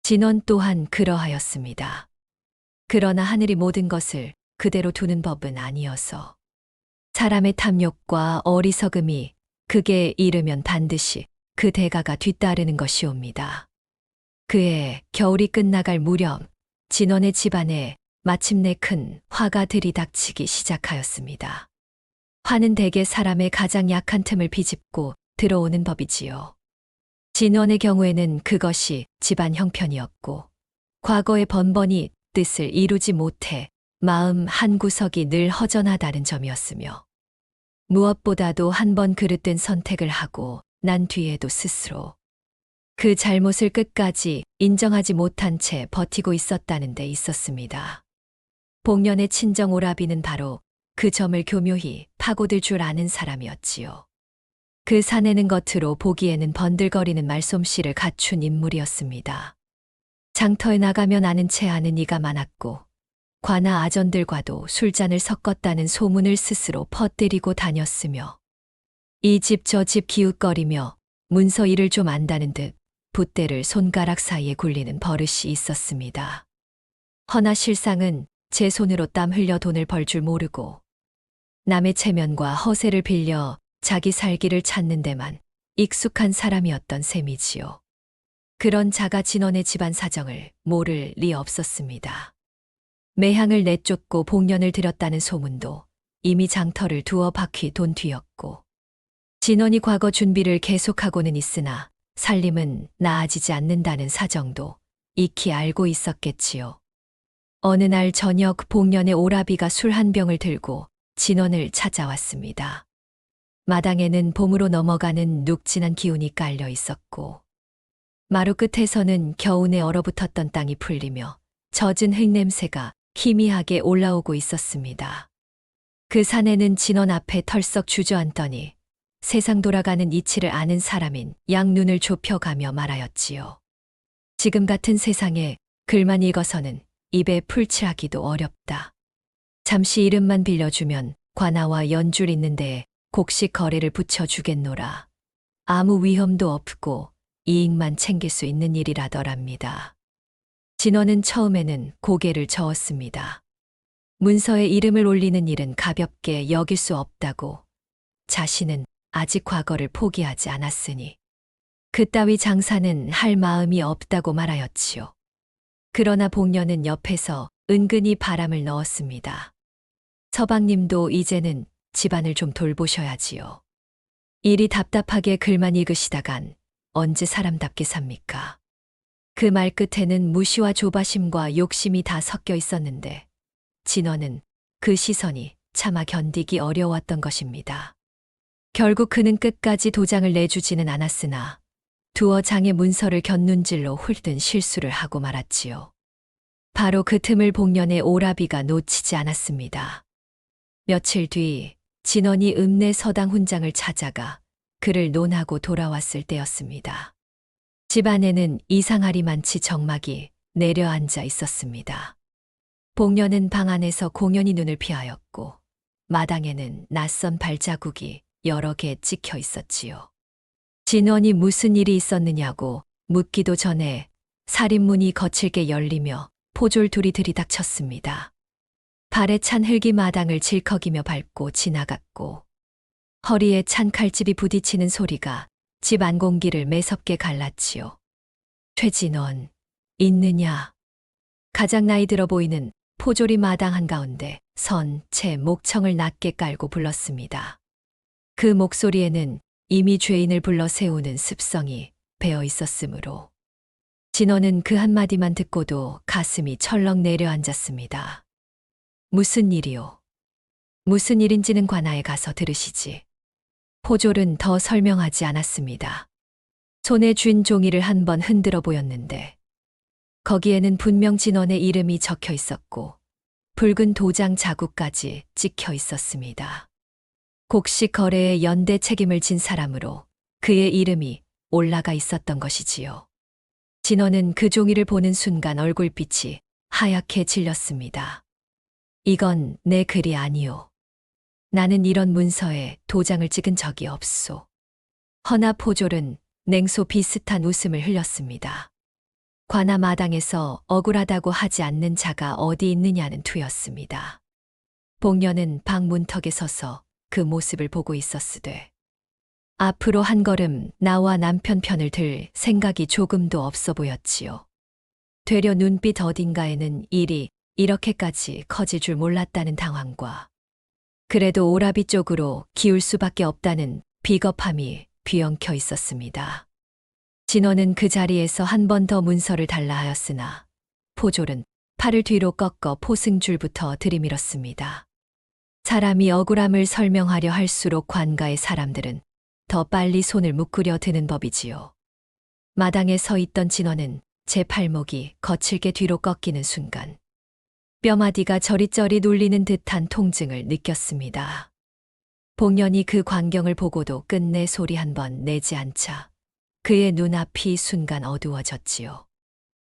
진원 또한 그러하였습니다. 그러나 하늘이 모든 것을 그대로 두는 법은 아니어서 사람의 탐욕과 어리석음이 극에 이르면 반드시 그 대가가 뒤따르는 것이옵니다. 그해 겨울이 끝나갈 무렵 진원의 집안에 마침내 큰 화가 들이닥치기 시작하였습니다. 화는 대개 사람의 가장 약한 틈을 비집고 들어오는 법이지요. 진원의 경우에는 그것이 집안 형편이었고 과거에 번번이 뜻을 이루지 못해 마음 한구석이 늘 허전하다는 점이었으며 무엇보다도 한 번 그릇된 선택을 하고 난 뒤에도 스스로 그 잘못을 끝까지 인정하지 못한 채 버티고 있었다는 데 있었습니다. 복년의 친정 오라비는 바로 그 점을 교묘히 파고들 줄 아는 사람이었지요. 그 사내는 겉으로 보기에는 번들거리는 말솜씨를 갖춘 인물이었습니다. 장터에 나가면 아는 체 아는 이가 많았고 관아 아전들과도 술잔을 섞었다는 소문을 스스로 퍼뜨리고 다녔으며 이 집 저 집 기웃거리며 문서 일을 좀 안다는 듯 붓대를 손가락 사이에 굴리는 버릇이 있었습니다. 허나 실상은 제 손으로 땀 흘려 돈을 벌 줄 모르고 남의 체면과 허세를 빌려 자기 살기를 찾는 데만 익숙한 사람이었던 셈이지요. 그런 자가 진원의 집안 사정을 모를 리 없었습니다. 매향을 내쫓고 복년을 들였다는 소문도 이미 장터를 두어 바퀴 돈 뒤였고 진원이 과거 준비를 계속하고는 있으나 살림은 나아지지 않는다는 사정도 익히 알고 있었겠지요. 어느 날 저녁 복년의 오라비가 술 한 병을 들고 진원을 찾아왔습니다. 마당에는 봄으로 넘어가는 눅진한 기운이 깔려 있었고 마루 끝에서는 겨우내 얼어붙었던 땅이 풀리며 젖은 흙냄새가 희미하게 올라오고 있었습니다. 그 사내는 진원 앞에 털썩 주저앉더니 세상 돌아가는 이치를 아는 사람인 양눈을 좁혀가며 말하였지요. 지금 같은 세상에 글만 읽어서는 입에 풀칠하기도 어렵다. 잠시 이름만 빌려주면 관아와 연줄 있는 데에 곡식 거래를 붙여주겠노라. 아무 위험도 없고 이익만 챙길 수 있는 일이라더랍니다. 진원은 처음에는 고개를 저었습니다. 문서에 이름을 올리는 일은 가볍게 여길 수 없다고 자신은 아직 과거를 포기하지 않았으니 그따위 장사는 할 마음이 없다고 말하였지요. 그러나 복년은 옆에서 은근히 바람을 넣었습니다. 서방님도 이제는 집안을 좀 돌보셔야지요. 일이 답답하게 글만 읽으시다간 언제 사람답게 삽니까? 그 말 끝에는 무시와 조바심과 욕심이 다 섞여 있었는데 진원은 그 시선이 차마 견디기 어려웠던 것입니다. 결국 그는 끝까지 도장을 내주지는 않았으나 두어 장의 문서를 곁눈질로 훑은 실수를 하고 말았지요. 바로 그 틈을 복년의 오라비가 놓치지 않았습니다. 며칠 뒤 진원이 읍내 서당 훈장을 찾아가 그를 논하고 돌아왔을 때였습니다. 집 안에는 이상하리만치 정막이 내려앉아 있었습니다. 복년은 방 안에서 공연히 눈을 피하였고 마당에는 낯선 발자국이 여러 개 찍혀 있었지요. 진원이 무슨 일이 있었느냐고 묻기도 전에 살인문이 거칠게 열리며 포졸둘이 들이닥쳤습니다. 발에 찬 흙이 마당을 질컥이며 밟고 지나갔고 허리에 찬 칼집이 부딪히는 소리가 집 안 공기를 매섭게 갈랐지요. 최진원, 있느냐? 가장 나이 들어 보이는 포졸이 마당 한가운데 선 채 목청을 낮게 깔고 불렀습니다. 그 목소리에는 이미 죄인을 불러 세우는 습성이 배어 있었으므로 진원은 그 한마디만 듣고도 가슴이 철렁 내려앉았습니다. 무슨 일이요? 무슨 일인지는 관아에 가서 들으시지. 포졸은 더 설명하지 않았습니다. 손에 쥔 종이를 한번 흔들어 보였는데 거기에는 분명 진원의 이름이 적혀 있었고 붉은 도장 자국까지 찍혀 있었습니다. 곡식 거래의 연대 책임을 진 사람으로 그의 이름이 올라가 있었던 것이지요. 진원은 그 종이를 보는 순간 얼굴빛이 하얗게 질렸습니다. 이건 내 글이 아니오. 나는 이런 문서에 도장을 찍은 적이 없소. 허나 포졸은 냉소 비슷한 웃음을 흘렸습니다. 관아 마당에서 억울하다고 하지 않는 자가 어디 있느냐는 투였습니다. 복녀는 방 문턱에 서서 그 모습을 보고 있었으되 앞으로 한 걸음 나와 남편 편을 들 생각이 조금도 없어 보였지요. 되려 눈빛 어딘가에는 일이 이렇게까지 커질 줄 몰랐다는 당황과 그래도 오라비 쪽으로 기울 수밖에 없다는 비겁함이 뒤엉켜 있었습니다. 진원은 그 자리에서 한 번 더 문서를 달라 하였으나 포졸은 팔을 뒤로 꺾어 포승줄부터 들이밀었습니다. 사람이 억울함을 설명하려 할수록 관가의 사람들은 더 빨리 손을 묶으려 드는 법이지요. 마당에 서 있던 진원은 제 팔목이 거칠게 뒤로 꺾이는 순간 뼈마디가 저릿저릿 울리는 듯한 통증을 느꼈습니다. 복년이 그 광경을 보고도 끝내 소리 한 번 내지 않자 그의 눈앞이 순간 어두워졌지요.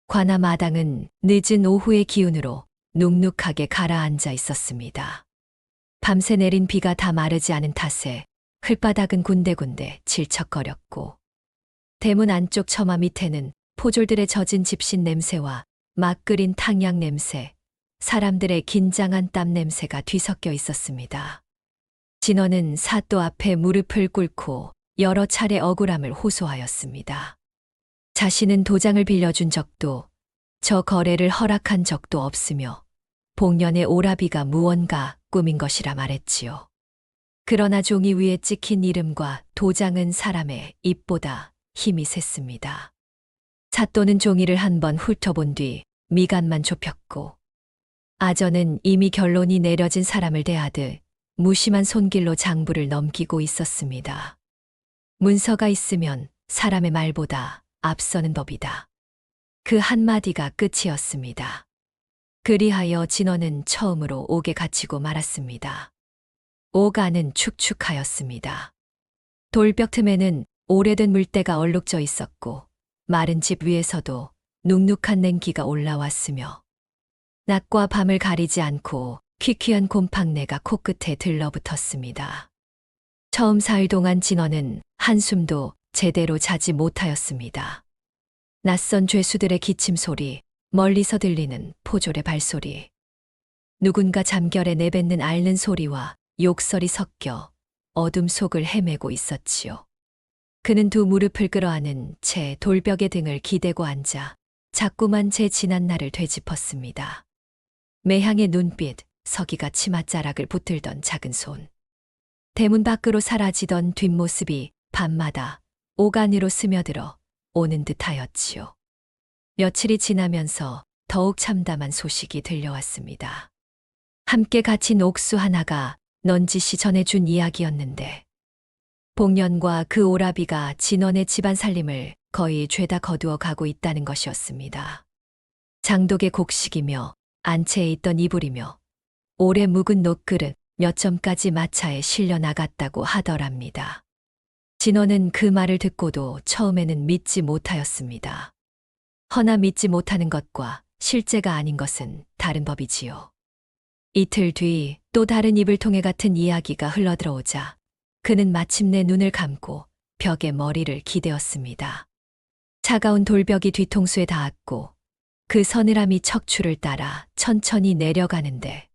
관아 마당은 늦은 오후의 기운으로 눅눅하게 가라앉아 있었습니다. 밤새 내린 비가 다 마르지 않은 탓에 흙바닥은 군데군데 질척거렸고 대문 안쪽 처마 밑에는 포졸들의 젖은 집신 냄새와 막 끓인 탕약 냄새, 사람들의 긴장한 땀 냄새가 뒤섞여 있었습니다. 진원은 사또 앞에 무릎을 꿇고 여러 차례 억울함을 호소하였습니다. 자신은 도장을 빌려준 적도 저 거래를 허락한 적도 없으며 복년의 오라비가 무언가 꾸민 것이라 말했지요. 그러나 종이 위에 찍힌 이름과 도장은 사람의 입보다 힘이 셌습니다. 사또는 종이를 한번 훑어본 뒤 미간만 좁혔고 아전은 이미 결론이 내려진 사람을 대하듯 무심한 손길로 장부를 넘기고 있었습니다. 문서가 있으면 사람의 말보다 앞서는 법이다. 그 한마디가 끝이었습니다. 그리하여 진원은 처음으로 옥에 갇히고 말았습니다. 옥 안은 축축하였습니다. 돌벽 틈에는 오래된 물때가 얼룩져 있었고 마른 집 위에서도 눅눅한 냉기가 올라왔으며 낮과 밤을 가리지 않고 퀴퀴한 곰팡내가 코끝에 들러붙었습니다. 처음 사흘 동안 진원은 한숨도 제대로 자지 못하였습니다. 낯선 죄수들의 기침 소리, 멀리서 들리는 포졸의 발소리, 누군가 잠결에 내뱉는 앓는 소리와 욕설이 섞여 어둠 속을 헤매고 있었지요. 그는 두 무릎을 끌어안은 채 돌벽의 등을 기대고 앉아 자꾸만 제 지난 날을 되짚었습니다. 매향의 눈빛, 서기가 치맛자락을 붙들던 작은 손, 대문 밖으로 사라지던 뒷모습이 밤마다 옥 안으로 스며들어 오는 듯하였지요. 며칠이 지나면서 더욱 참담한 소식이 들려왔습니다. 함께 갇힌 옥수 하나가 넌지시 전해준 이야기였는데 복년과 그 오라비가 진원의 집안 살림을 거의 죄다 거두어 가고 있다는 것이었습니다. 장독의 곡식이며 안채에 있던 이불이며 오래 묵은 녹그릇 몇 점까지 마차에 실려 나갔다고 하더랍니다. 진원은 그 말을 듣고도 처음에는 믿지 못하였습니다. 허나 믿지 못하는 것과 실제가 아닌 것은 다른 법이지요. 이틀 뒤 또 다른 이불통에 같은 이야기가 흘러들어오자 그는 마침내 눈을 감고 벽에 머리를 기대었습니다. 차가운 돌벽이 뒤통수에 닿았고 그 서늘함이 척추를 따라 천천히 내려가는데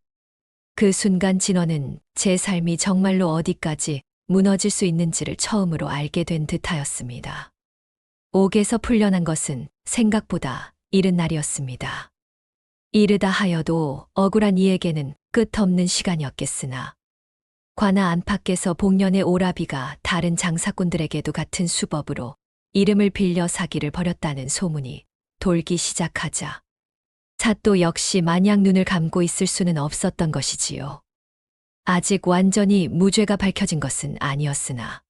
그 순간 진원은 제 삶이 정말로 어디까지 무너질 수 있는지를 처음으로 알게 된 듯하였습니다. 옥에서 풀려난 것은 생각보다 이른 날이었습니다. 이르다 하여도 억울한 이에게는 끝없는 시간이었겠으나 관아 안팎에서 복년의 오라비가 다른 장사꾼들에게도 같은 수법으로 이름을 빌려 사기를 벌였다는 소문이 돌기 시작하자 사또 역시 마냥 눈을 감고 있을 수는 없었던 것이지요. 아직 완전히 무죄가 밝혀진 것은 아니었으나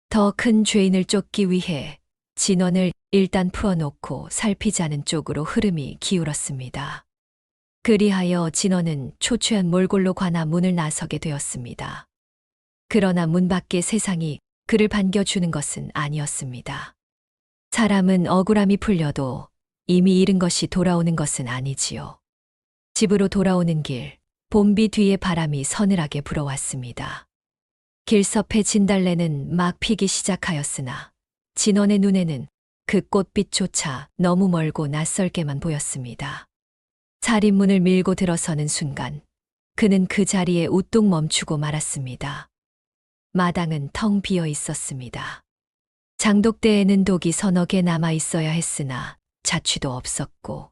더 큰 죄인을 쫓기 위해 진원을 일단 풀어놓고 살피자는 쪽으로 흐름이 기울었습니다. 그리하여 진원은 초췌한 몰골로 관아 문을 나서게 되었습니다. 그러나 문 밖의 세상이 그를 반겨주는 것은 아니었습니다. 사람은 억울함이 풀려도 이미 잃은 것이 돌아오는 것은 아니지요. 집으로 돌아오는 길, 봄비 뒤에 바람이 서늘하게 불어왔습니다. 길섭의 진달래는 막 피기 시작하였으나 진원의 눈에는 그 꽃빛조차 너무 멀고 낯설게만 보였습니다. 살인문을 밀고 들어서는 순간 그는 그 자리에 우뚝 멈추고 말았습니다. 마당은 텅 비어 있었습니다. 장독대에는 독이 서너 개 남아 있어야 했으나 자취도 없었고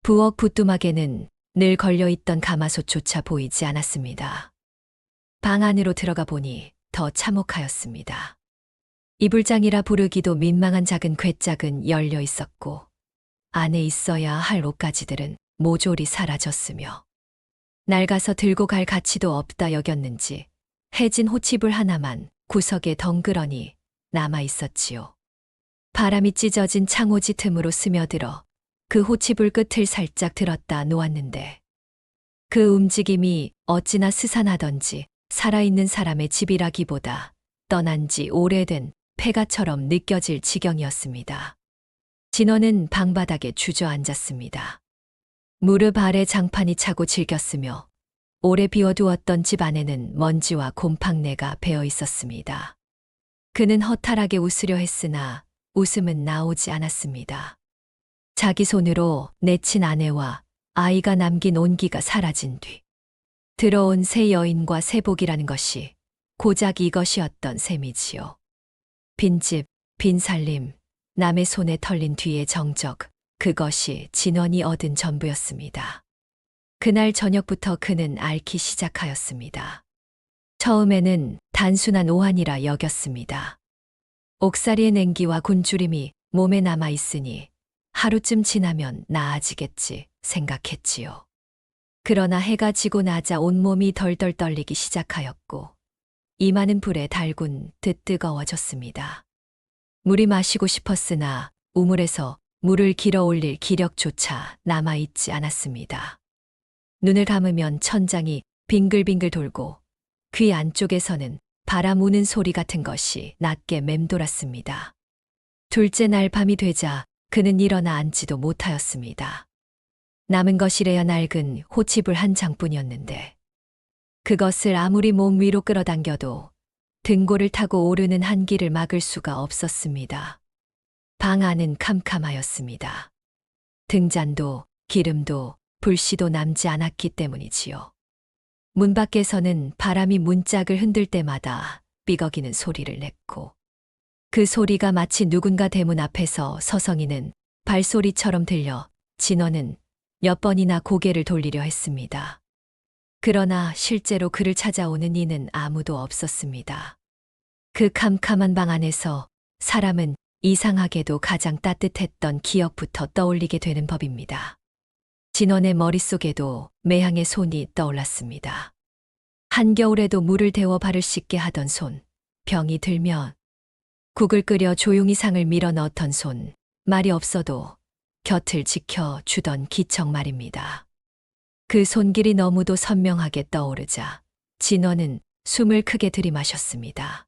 부엌 부뚜막에는 늘 걸려있던 가마솥조차 보이지 않았습니다. 방 안으로 들어가 보니 더 참혹하였습니다. 이불장이라 부르기도 민망한 작은 궤짝은 열려 있었고 안에 있어야 할 옷가지들은 모조리 사라졌으며 낡아서 들고 갈 가치도 없다 여겼는지 해진 호치불 하나만 구석에 덩그러니 남아 있었지요. 바람이 찢어진 창호지 틈으로 스며들어 그 호치불 끝을 살짝 들었다 놓았는데 그 움직임이 어찌나 스산하던지 살아있는 사람의 집이라기보다 떠난 지 오래된 폐가처럼 느껴질 지경이었습니다. 진원은 방바닥에 주저앉았습니다. 무릎 아래 장판이 차고 질겼으며 오래 비워두었던 집 안에는 먼지와 곰팡내가 배어 있었습니다. 그는 허탈하게 웃으려 했으나 웃음은 나오지 않았습니다. 자기 손으로 내친 아내와 아이가 남긴 온기가 사라진 뒤 들어온 새 여인과 새 복이라는 것이 고작 이것이었던 셈이지요. 빈집, 빈살림, 남의 손에 털린 뒤의 정적, 그것이 진원이 얻은 전부였습니다. 그날 저녁부터 그는 앓기 시작하였습니다. 처음에는 단순한 오한이라 여겼습니다. 옥살이의 냉기와 곤주림이 몸에 남아 있으니 하루쯤 지나면 나아지겠지 생각했지요. 그러나 해가 지고 나자 온몸이 덜덜 떨리기 시작하였고 이마는 불에 달군 듯 뜨거워졌습니다. 물이 마시고 싶었으나 우물에서 물을 길어 올릴 기력조차 남아있지 않았습니다. 눈을 감으면 천장이 빙글빙글 돌고 귀 안쪽에서는 바람 우는 소리 같은 것이 낮게 맴돌았습니다. 둘째 날 밤이 되자 그는 일어나 앉지도 못하였습니다. 남은 것이래야 낡은 호치불 한 장뿐이었는데 그것을 아무리 몸 위로 끌어당겨도 등골을 타고 오르는 한기를 막을 수가 없었습니다. 방 안은 캄캄하였습니다. 등잔도 기름도 불씨도 남지 않았기 때문이지요. 문 밖에서는 바람이 문짝을 흔들 때마다 삐걱이는 소리를 냈고 그 소리가 마치 누군가 대문 앞에서 서성이는 발소리처럼 들려 진원은 몇 번이나 고개를 돌리려 했습니다. 그러나 실제로 그를 찾아오는 이는 아무도 없었습니다. 그 캄캄한 방 안에서 사람은 이상하게도 가장 따뜻했던 기억부터 떠올리게 되는 법입니다. 진원의 머릿속에도 매향의 손이 떠올랐습니다. 한겨울에도 물을 데워 발을 씻게 하던 손, 병이 들면 국을 끓여 조용히 상을 밀어 넣던 손, 말이 없어도 곁을 지켜주던 기척 말입니다. 그 손길이 너무도 선명하게 떠오르자 진원은 숨을 크게 들이마셨습니다.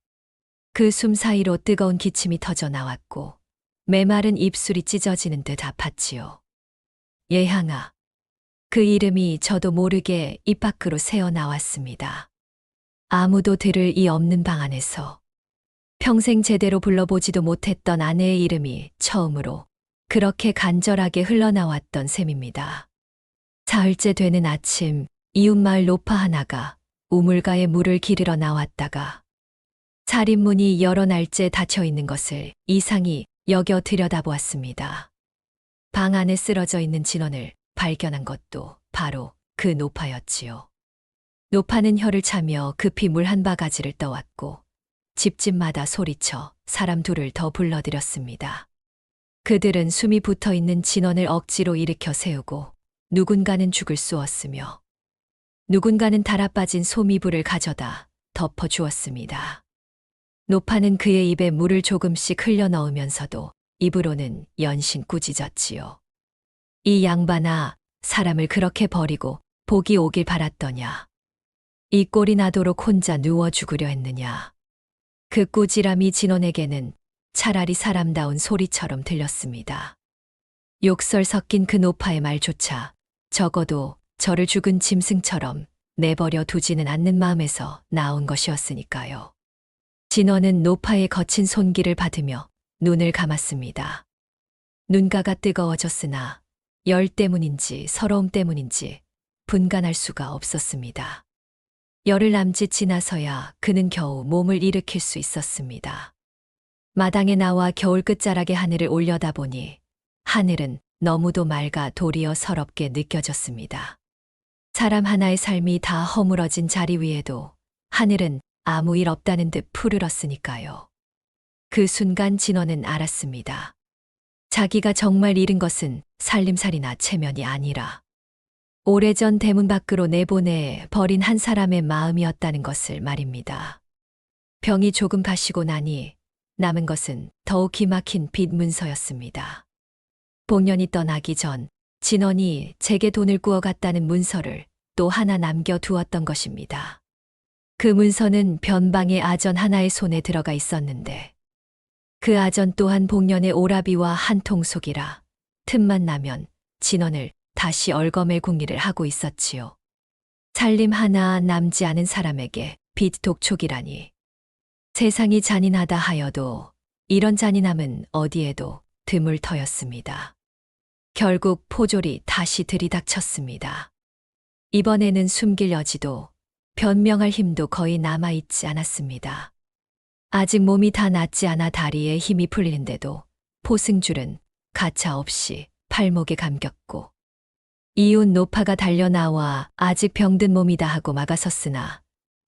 그 숨 사이로 뜨거운 기침이 터져 나왔고 메마른 입술이 찢어지는 듯 아팠지요. 예향아. 그 이름이 저도 모르게 입 밖으로 새어 나왔습니다. 아무도 들을 이 없는 방 안에서 평생 제대로 불러보지도 못했던 아내의 이름이 처음으로 그렇게 간절하게 흘러나왔던 셈입니다. 사흘째 되는 아침 이웃마을 노파 하나가 우물가에 물을 기르러 나왔다가 살인문이 여러 날째 닫혀 있는 것을 이상히 여겨 들여다보았습니다. 방 안에 쓰러져 있는 진원을 발견한 것도 바로 그 노파였지요. 노파는 혀를 차며 급히 물 한 바가지를 떠왔고 집집마다 소리쳐 사람 둘을 더 불러들였습니다. 그들은 숨이 붙어 있는 진원을 억지로 일으켜 세우고 누군가는 죽을 쏘았으며 누군가는 달아빠진 소미불을 가져다 덮어 주었습니다. 노파는 그의 입에 물을 조금씩 흘려 넣으면서도 입으로는 연신 꾸짖었지요. 이 양반아, 사람을 그렇게 버리고 복이 오길 바랐더냐. 이 꼴이 나도록 혼자 누워 죽으려 했느냐. 그 꾸지람이 진원에게는 차라리 사람다운 소리처럼 들렸습니다. 욕설 섞인 그 노파의 말조차 적어도 저를 죽은 짐승처럼 내버려 두지는 않는 마음에서 나온 것이었으니까요. 진원은 노파의 거친 손길을 받으며 눈을 감았습니다. 눈가가 뜨거워졌으나 열 때문인지 서러움 때문인지 분간할 수가 없었습니다. 열흘 남짓 지나서야 그는 겨우 몸을 일으킬 수 있었습니다. 마당에 나와 겨울 끝자락의 하늘을 올려다보니 하늘은 너무도 맑아 도리어 서럽게 느껴졌습니다. 사람 하나의 삶이 다 허물어진 자리 위에도 하늘은 아무 일 없다는 듯 푸르렀으니까요. 그 순간 진원은 알았습니다. 자기가 정말 잃은 것은 살림살이나 체면이 아니라 오래전 대문 밖으로 내보내 버린 한 사람의 마음이었다는 것을 말입니다. 병이 조금 가시고 나니 남은 것은 더욱 기막힌 빚 문서였습니다. 복년이 떠나기 전 진원이 제게 돈을 구워갔다는 문서를 또 하나 남겨두었던 것입니다. 그 문서는 변방의 아전 하나의 손에 들어가 있었는데 그 아전 또한 복년의 오라비와 한 통속이라 틈만 나면 진원을 다시 얼거맬 궁리를 하고 있었지요. 살림 하나 남지 않은 사람에게 빚 독촉이라니. 세상이 잔인하다 하여도 이런 잔인함은 어디에도 드물 터였습니다. 결국 포졸이 다시 들이닥쳤습니다. 이번에는 숨길 여지도 변명할 힘도 거의 남아있지 않았습니다. 아직 몸이 다 낫지 않아 다리에 힘이 풀리는데도 포승줄은 가차없이 팔목에 감겼고 이웃 노파가 달려나와 아직 병든 몸이다 하고 막아섰으나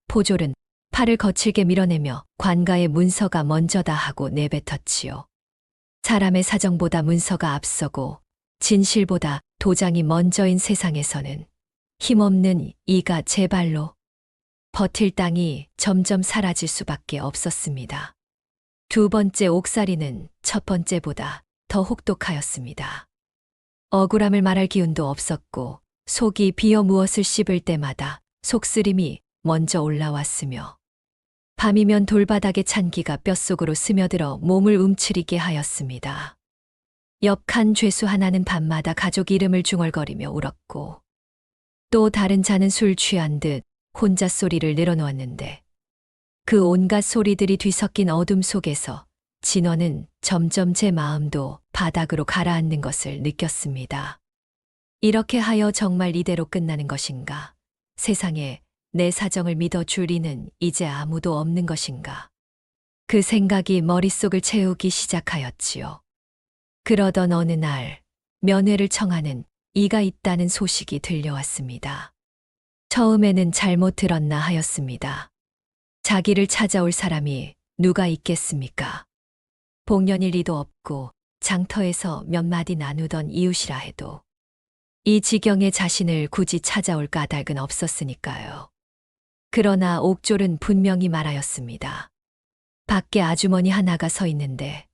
포졸은 팔을 거칠게 밀어내며 관가의 문서가 먼저다 하고 내뱉었지요. 사람의 사정보다 문서가 앞서고 진실보다 도장이 먼저인 세상에서는 힘없는 이가 제 발로 버틸 땅이 점점 사라질 수밖에 없었습니다. 두 번째 옥살이는 첫 번째보다 더 혹독하였습니다. 억울함을 말할 기운도 없었고 속이 비어 무엇을 씹을 때마다 속쓰림이 먼저 올라왔으며 밤이면 돌바닥의 찬기가 뼛속으로 스며들어 몸을 움츠리게 하였습니다. 옆칸 죄수 하나는 밤마다 가족 이름을 중얼거리며 울었고 또 다른 자는 술 취한 듯 혼자 소리를 늘어놓았는데 그 온갖 소리들이 뒤섞인 어둠 속에서 진원은 점점 제 마음도 바닥으로 가라앉는 것을 느꼈습니다. 이렇게 하여 정말 이대로 끝나는 것인가? 세상에 내 사정을 믿어줄 이는 이제 아무도 없는 것인가? 그 생각이 머릿속을 채우기 시작하였지요. 그러던 어느 날 면회를 청하는 이가 있다는 소식이 들려왔습니다. 처음에는 잘못 들었나 하였습니다. 자기를 찾아올 사람이 누가 있겠습니까? 복년일 리도 없고 장터에서 몇 마디 나누던 이웃이라 해도 이 지경에 자신을 굳이 찾아올 까닭은 없었으니까요. 그러나 옥졸은 분명히 말하였습니다. 밖에 아주머니 하나가 서 있는데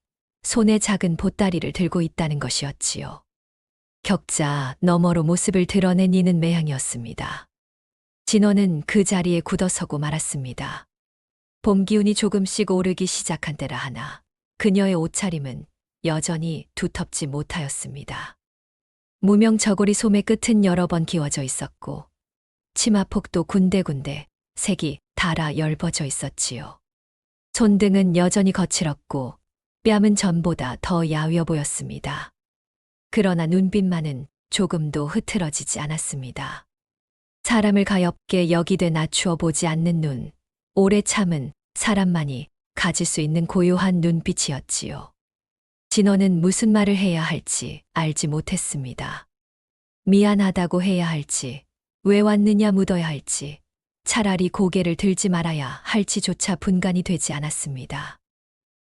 손에 작은 보따리를 들고 있다는 것이었지요. 격자 너머로 모습을 드러낸 이는 매향이었습니다. 진원은 그 자리에 굳어서고 말았습니다. 봄 기운이 조금씩 오르기 시작한 때라 하나 그녀의 옷차림은 여전히 두텁지 못하였습니다. 무명 저고리 소매 끝은 여러 번 기워져 있었고 치마폭도 군데군데 색이 달아 엷어져 있었지요. 손등은 여전히 거칠었고 뺨은 전보다 더 야위어 보였습니다. 그러나 눈빛만은 조금도 흐트러지지 않았습니다. 사람을 가엾게 여기되 낮추어 보지 않는 눈, 오래 참은 사람만이 가질 수 있는 고요한 눈빛이었지요. 진원은 무슨 말을 해야 할지 알지 못했습니다. 미안하다고 해야 할지, 왜 왔느냐 묻어야 할지, 차라리 고개를 들지 말아야 할지조차 분간이 되지 않았습니다.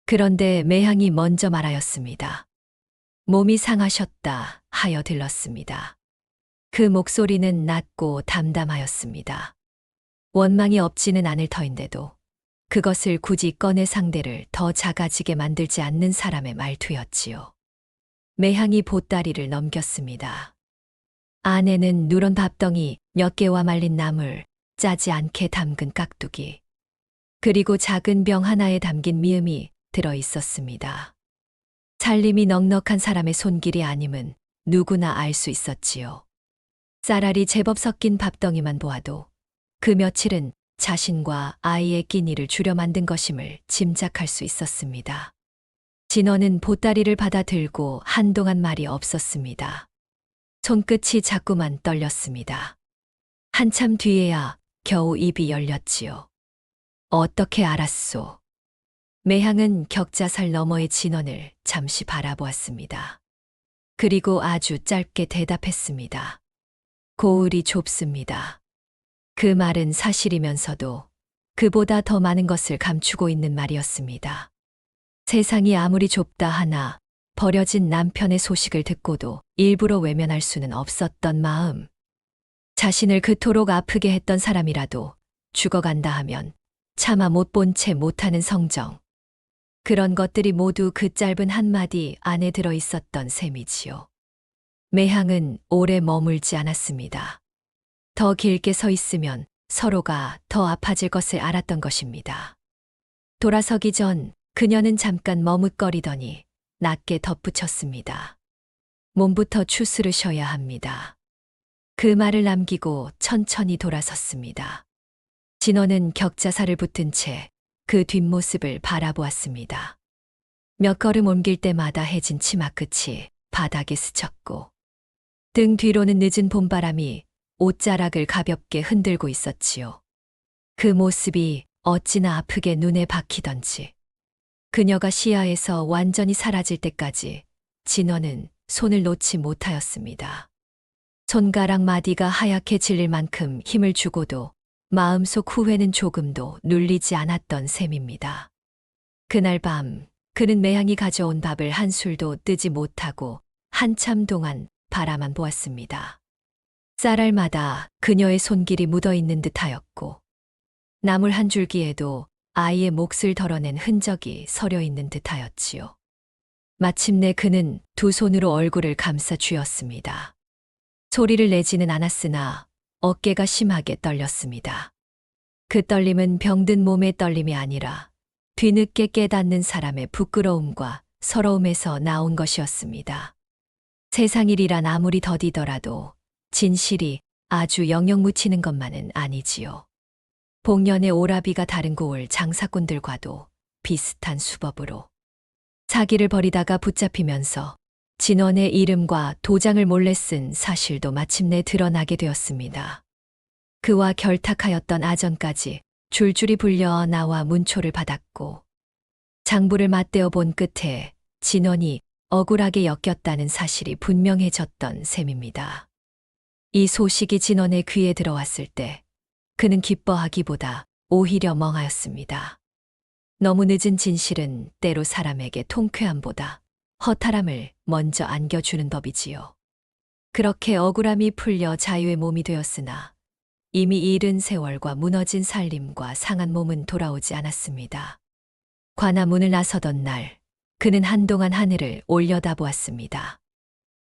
그런데 매향이 먼저 말하였습니다. 몸이 상하셨다 하여 들렀습니다. 그 목소리는 낮고 담담하였습니다. 원망이 없지는 않을 터인데도 그것을 굳이 꺼내 상대를 더 작아지게 만들지 않는 사람의 말투였지요. 매향이 보따리를 넘겼습니다. 안에는 누런 밥덩이 몇 개와 말린 나물, 짜지 않게 담근 깍두기, 그리고 작은 병 하나에 담긴 미음이 들어 있었습니다. 살림이 넉넉한 사람의 손길이 아님은 누구나 알 수 있었지요. 쌀알이 제법 섞인 밥덩이만 보아도 그 며칠은 자신과 아이의 끼니를 줄여 만든 것임을 짐작할 수 있었습니다. 진원은 보따리를 받아 들고 한동안 말이 없었습니다. 손끝이 자꾸만 떨렸습니다. 한참 뒤에야 겨우 입이 열렸지요. 어떻게 알았소? 매향은 격자살 너머의 진원을 잠시 바라보았습니다. 그리고 아주 짧게 대답했습니다. 고을이 좁습니다. 그 말은 사실이면서도 그보다 더 많은 것을 감추고 있는 말이었습니다. 세상이 아무리 좁다 하나 버려진 남편의 소식을 듣고도 일부러 외면할 수는 없었던 마음. 자신을 그토록 아프게 했던 사람이라도 죽어간다 하면 차마 못 본 채 못하는 성정. 그런 것들이 모두 그 짧은 한마디 안에 들어 있었던 셈이지요. 매향은 오래 머물지 않았습니다. 더 길게 서 있으면 서로가 더 아파질 것을 알았던 것입니다. 돌아서기 전 그녀는 잠깐 머뭇거리더니 낮게 덧붙였습니다. 몸부터 추스르셔야 합니다. 그 말을 남기고 천천히 돌아섰습니다. 진원은 격자살을 붙은 채 그 뒷모습을 바라보았습니다. 몇 걸음 옮길 때마다 해진 치마 끝이 바닥에 스쳤고 등 뒤로는 늦은 봄바람이 옷자락을 가볍게 흔들고 있었지요. 그 모습이 어찌나 아프게 눈에 박히던지 그녀가 시야에서 완전히 사라질 때까지 진원은 손을 놓지 못하였습니다. 손가락 마디가 하얗게 질릴 만큼 힘을 주고도 마음속 후회는 조금도 눌리지 않았던 셈입니다. 그날 밤 그는 매향이 가져온 밥을 한 술도 뜨지 못하고 한참 동안 바라만 보았습니다. 쌀알마다 그녀의 손길이 묻어있는 듯하였고 나물 한 줄기에도 아이의 몫을 덜어낸 흔적이 서려 있는 듯하였지요. 마침내 그는 두 손으로 얼굴을 감싸 쥐었습니다. 소리를 내지는 않았으나 어깨가 심하게 떨렸습니다. 그 떨림은 병든 몸의 떨림이 아니라 뒤늦게 깨닫는 사람의 부끄러움과 서러움에서 나온 것이었습니다. 세상 일이란 아무리 더디더라도 진실이 아주 영영 묻히는 것만은 아니지요. 복년의 오라비가 다른 고을 장사꾼들과도 비슷한 수법으로 사기를 벌이다가 붙잡히면서 진원의 이름과 도장을 몰래 쓴 사실도 마침내 드러나게 되었습니다. 그와 결탁하였던 아전까지 줄줄이 불려 나와 문초를 받았고 장부를 맞대어 본 끝에 진원이 억울하게 엮였다는 사실이 분명해졌던 셈입니다. 이 소식이 진원의 귀에 들어왔을 때 그는 기뻐하기보다 오히려 멍하였습니다. 너무 늦은 진실은 때로 사람에게 통쾌함보다 허탈함을 먼저 안겨주는 법이지요. 그렇게 억울함이 풀려 자유의 몸이 되었으나 이미 이른 세월과 무너진 살림과 상한 몸은 돌아오지 않았습니다. 관아문을 나서던 날 그는 한동안 하늘을 올려다보았습니다.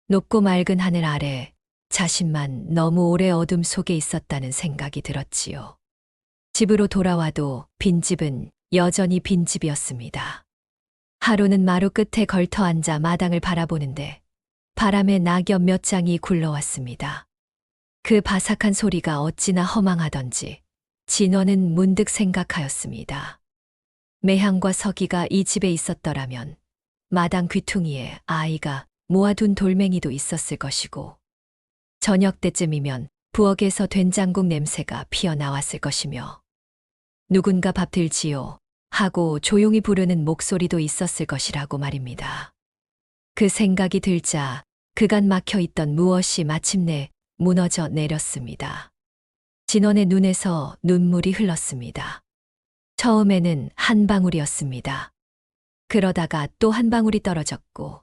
높고 맑은 하늘 아래 자신만 너무 오래 어둠 속에 있었다는 생각이 들었지요. 집으로 돌아와도 빈집은 여전히 빈집이었습니다. 하루는 마루 끝에 걸터 앉아 마당을 바라보는데 바람에 낙엽 몇 장이 굴러왔습니다. 그 바삭한 소리가 어찌나 허망하던지 진원은 문득 생각하였습니다. 매향과 서기가 이 집에 있었더라면 마당 귀퉁이에 아이가 모아둔 돌멩이도 있었을 것이고 저녁 때쯤이면 부엌에서 된장국 냄새가 피어나왔을 것이며 누군가 밥 들지요 하고 조용히 부르는 목소리도 있었을 것이라고 말입니다. 그 생각이 들자 그간 막혀있던 무엇이 마침내 무너져 내렸습니다. 진원의 눈에서 눈물이 흘렀습니다. 처음에는 한 방울이었습니다. 그러다가 또 한 방울이 떨어졌고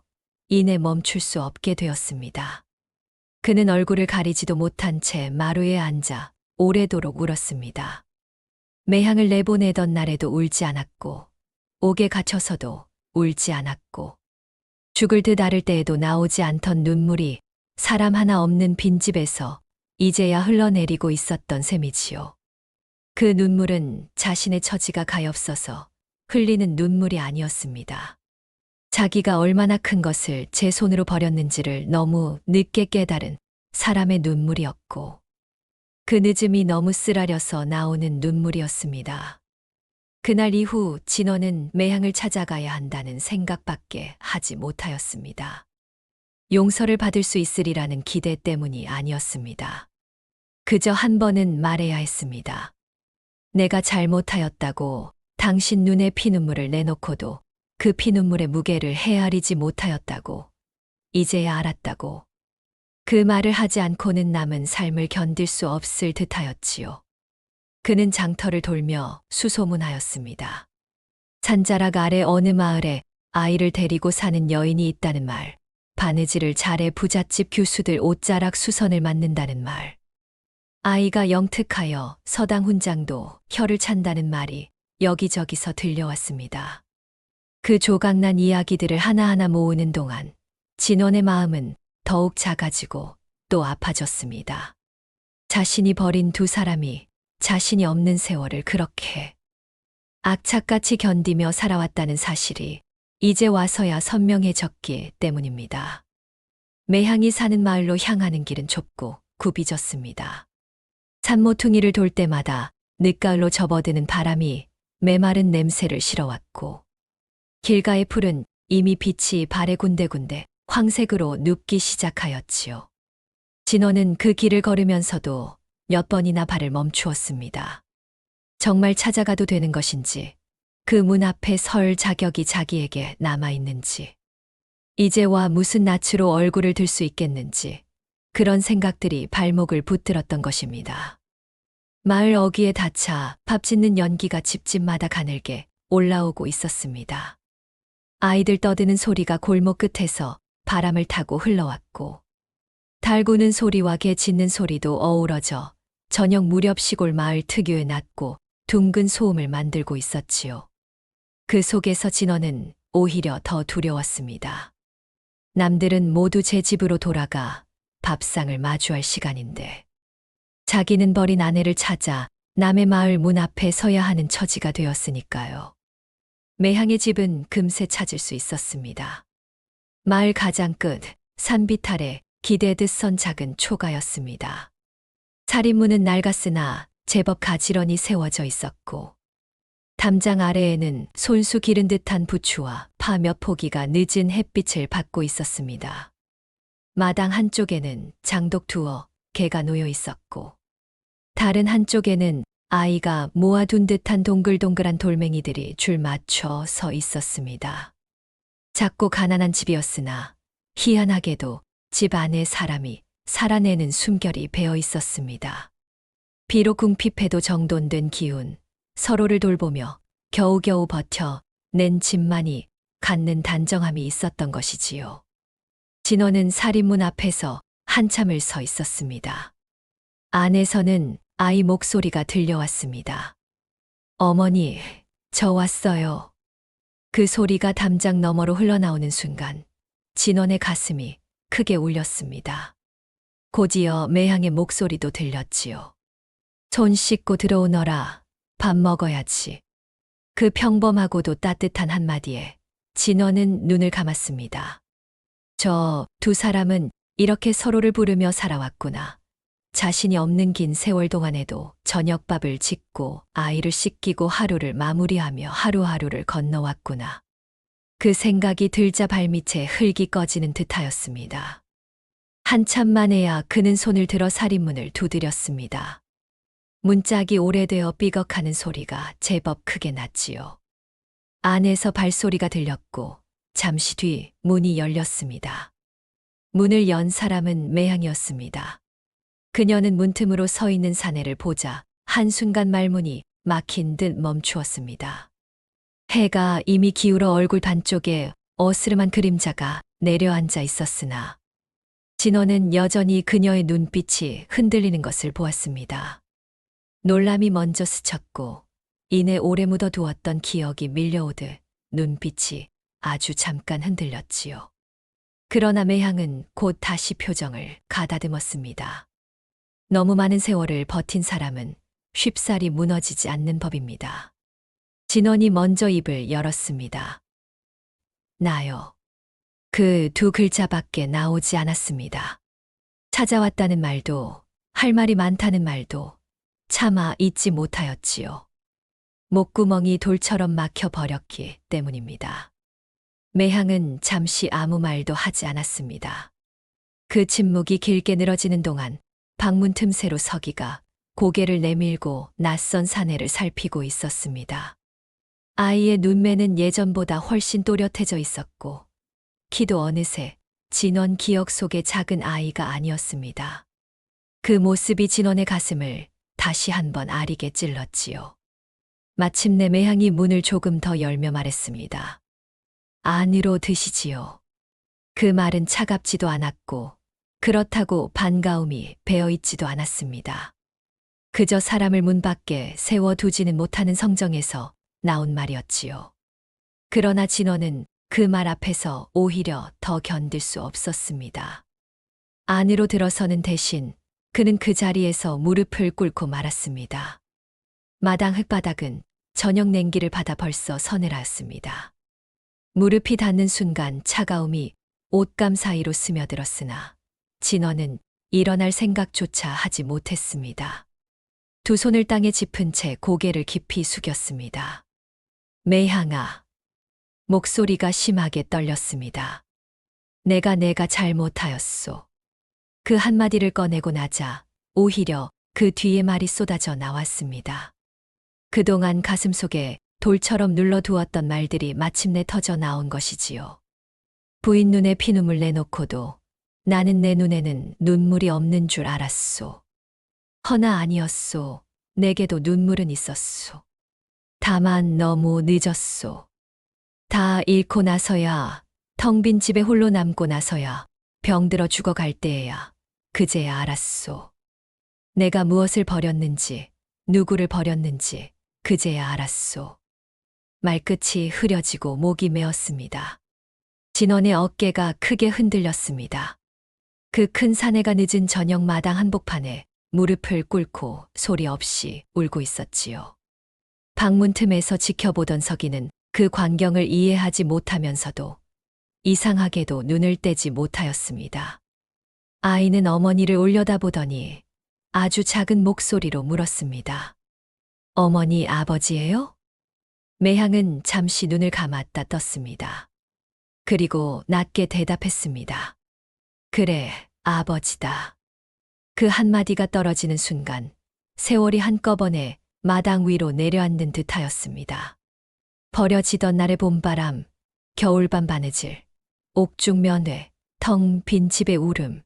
이내 멈출 수 없게 되었습니다. 그는 얼굴을 가리지도 못한 채 마루에 앉아 오래도록 울었습니다. 매향을 내보내던 날에도 울지 않았고, 옥에 갇혀서도 울지 않았고, 죽을 듯 앓을 때에도 나오지 않던 눈물이 사람 하나 없는 빈집에서 이제야 흘러내리고 있었던 셈이지요. 그 눈물은 자신의 처지가 가엾어서 흘리는 눈물이 아니었습니다. 자기가 얼마나 큰 것을 제 손으로 버렸는지를 너무 늦게 깨달은 사람의 눈물이었고, 그 늦음이 너무 쓰라려서 나오는 눈물이었습니다. 그날 이후 진원은 매향을 찾아가야 한다는 생각밖에 하지 못하였습니다. 용서를 받을 수 있으리라는 기대 때문이 아니었습니다. 그저 한 번은 말해야 했습니다. 내가 잘못하였다고 당신 눈에 피눈물을 내놓고도 그 피눈물의 무게를 헤아리지 못하였다고, 이제야 알았다고. 그 말을 하지 않고는 남은 삶을 견딜 수 없을 듯하였지요. 그는 장터를 돌며 수소문하였습니다. 산자락 아래 어느 마을에 아이를 데리고 사는 여인이 있다는 말, 바느질을 잘해 부잣집 교수들 옷자락 수선을 맡는다는 말, 아이가 영특하여 서당 훈장도 혀를 찬다는 말이 여기저기서 들려왔습니다. 그 조각난 이야기들을 하나하나 모으는 동안 진원의 마음은 더욱 작아지고 또 아파졌습니다. 자신이 버린 두 사람이 자신이 없는 세월을 그렇게 악착같이 견디며 살아왔다는 사실이 이제 와서야 선명해졌기 때문입니다. 매향이 사는 마을로 향하는 길은 좁고 굽이졌습니다. 산모퉁이를 돌 때마다 늦가을로 접어드는 바람이 메마른 냄새를 실어왔고, 길가의 풀은 이미 빛이 발에 군데군데 황색으로 눕기 시작하였지요. 진원은 그 길을 걸으면서도 몇 번이나 발을 멈추었습니다. 정말 찾아가도 되는 것인지, 그 문 앞에 설 자격이 자기에게 남아있는지, 이제와 무슨 낯으로 얼굴을 들 수 있겠는지, 그런 생각들이 발목을 붙들었던 것입니다. 마을 어귀에 닫혀 밥 짓는 연기가 집집마다 가늘게 올라오고 있었습니다. 아이들 떠드는 소리가 골목 끝에서 바람을 타고 흘러왔고, 달 구는 소리와 개 짖는 소리도 어우러져 저녁 무렵 시골 마을 특유의 낮고 둥근 소음을 만들고 있었지요. 그 속에서 진원은 오히려 더 두려웠습니다. 남들은 모두 제 집으로 돌아가 밥상을 마주할 시간인데, 자기는 버린 아내를 찾아 남의 마을 문 앞에 서야 하는 처지가 되었으니까요. 매향의 집은 금세 찾을 수 있었습니다. 마을 가장 끝 산빛 아래 기대듯 선 작은 초가였습니다. 살인문은 낡았으나 제법 가지런히 세워져 있었고, 담장 아래에는 손수 기른 듯한 부추와 파 몇 포기가 늦은 햇빛을 받고 있었습니다. 마당 한쪽에는 장독 두어 개가 놓여 있었고, 다른 한쪽에는 아이가 모아둔 듯한 동글동글한 돌멩이들이 줄 맞춰 서 있었습니다. 작고 가난한 집이었으나 희한하게도 집 안에 사람이 살아내는 숨결이 배어 있었습니다. 비록 궁핍해도 정돈된 기운, 서로를 돌보며 겨우겨우 버텨 낸 집만이 갖는 단정함이 있었던 것이지요. 진원은 살인문 앞에서 한참을 서 있었습니다. 안에서는 아이 목소리가 들려왔습니다. 어머니, 저 왔어요. 그 소리가 담장 너머로 흘러나오는 순간 진원의 가슴이 크게 울렸습니다. 곧이어 매향의 목소리도 들렸지요. 손 씻고 들어오너라. 밥 먹어야지. 그 평범하고도 따뜻한 한마디에 진원은 눈을 감았습니다. 저 두 사람은 이렇게 서로를 부르며 살아왔구나. 자신이 없는 긴 세월 동안에도 저녁밥을 짓고 아이를 씻기고 하루를 마무리하며 하루하루를 건너왔구나. 그 생각이 들자 발밑에 흙이 꺼지는 듯하였습니다. 한참 만에야 그는 손을 들어 살인문을 두드렸습니다. 문짝이 오래되어 삐걱하는 소리가 제법 크게 났지요. 안에서 발소리가 들렸고 잠시 뒤 문이 열렸습니다. 문을 연 사람은 매향이었습니다. 그녀는 문틈으로 서 있는 사내를 보자 한순간 말문이 막힌 듯 멈추었습니다. 해가 이미 기울어 얼굴 반쪽에 어스름한 그림자가 내려앉아 있었으나 진원은 여전히 그녀의 눈빛이 흔들리는 것을 보았습니다. 놀람이 먼저 스쳤고 이내 오래 묻어두었던 기억이 밀려오듯 눈빛이 아주 잠깐 흔들렸지요. 그러나 매향은 곧 다시 표정을 가다듬었습니다. 너무 많은 세월을 버틴 사람은 쉽사리 무너지지 않는 법입니다. 진원이 먼저 입을 열었습니다. 나요. 그 두 글자밖에 나오지 않았습니다. 찾아왔다는 말도, 할 말이 많다는 말도 차마 잊지 못하였지요. 목구멍이 돌처럼 막혀 버렸기 때문입니다. 매향은 잠시 아무 말도 하지 않았습니다. 그 침묵이 길게 늘어지는 동안 방문 틈새로 서기가 고개를 내밀고 낯선 사내를 살피고 있었습니다. 아이의 눈매는 예전보다 훨씬 또렷해져 있었고, 키도 어느새 진원 기억 속의 작은 아이가 아니었습니다. 그 모습이 진원의 가슴을 다시 한번 아리게 찔렀지요. 마침내 매향이 문을 조금 더 열며 말했습니다. 안으로 드시지요. 그 말은 차갑지도 않았고 그렇다고 반가움이 배어있지도 않았습니다. 그저 사람을 문 밖에 세워두지는 못하는 성정에서 나온 말이었지요. 그러나 진원은 그 말 앞에서 오히려 더 견딜 수 없었습니다. 안으로 들어서는 대신 그는 그 자리에서 무릎을 꿇고 말았습니다. 마당 흙바닥은 저녁 냉기를 받아 벌써 서늘하였습니다. 무릎이 닿는 순간 차가움이 옷감 사이로 스며들었으나 진원은 일어날 생각조차 하지 못했습니다. 두 손을 땅에 짚은 채 고개를 깊이 숙였습니다. 매향아. 목소리가 심하게 떨렸습니다. 내가 잘못하였소. 그 한마디를 꺼내고 나자 오히려 그 뒤에 말이 쏟아져 나왔습니다. 그동안 가슴속에 돌처럼 눌러두었던 말들이 마침내 터져 나온 것이지요. 부인 눈에 피눈물 내놓고도 나는 내 눈에는 눈물이 없는 줄 알았소. 허나 아니었소. 내게도 눈물은 있었소. 다만 너무 늦었소. 다 잃고 나서야, 텅 빈 집에 홀로 남고 나서야, 병들어 죽어갈 때에야 그제야 알았소. 내가 무엇을 버렸는지, 누구를 버렸는지 그제야 알았소. 말끝이 흐려지고 목이 메었습니다. 진원의 어깨가 크게 흔들렸습니다. 그 큰 사내가 늦은 저녁 마당 한복판에 무릎을 꿇고 소리 없이 울고 있었지요. 방문 틈에서 지켜보던 서기는 그 광경을 이해하지 못하면서도 이상하게도 눈을 떼지 못하였습니다. 아이는 어머니를 올려다보더니 아주 작은 목소리로 물었습니다. 어머니 아버지예요? 매향은 잠시 눈을 감았다 떴습니다. 그리고 낮게 대답했습니다. 그래, 아버지다. 그 한마디가 떨어지는 순간 세월이 한꺼번에 마당 위로 내려앉는 듯하였습니다. 버려지던 날의 봄바람, 겨울밤 바느질, 옥중 면회, 텅 빈 집의 울음.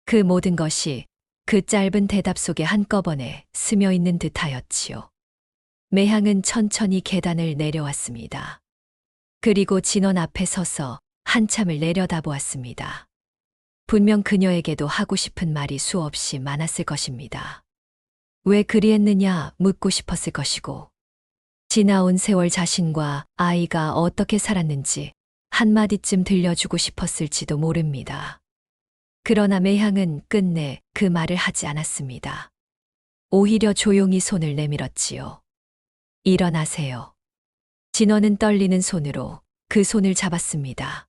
그 모든 것이 그 짧은 대답 속에 한꺼번에 스며 있는 듯하였지요. 매향은 천천히 계단을 내려왔습니다. 그리고 진원 앞에 서서 한참을 내려다보았습니다. 분명 그녀에게도 하고 싶은 말이 수없이 많았을 것입니다. 왜 그리했느냐 묻고 싶었을 것이고, 지나온 세월 자신과 아이가 어떻게 살았는지 한마디쯤 들려주고 싶었을지도 모릅니다. 그러나 매향은 끝내 그 말을 하지 않았습니다. 오히려 조용히 손을 내밀었지요. 일어나세요. 진원은 떨리는 손으로 그 손을 잡았습니다.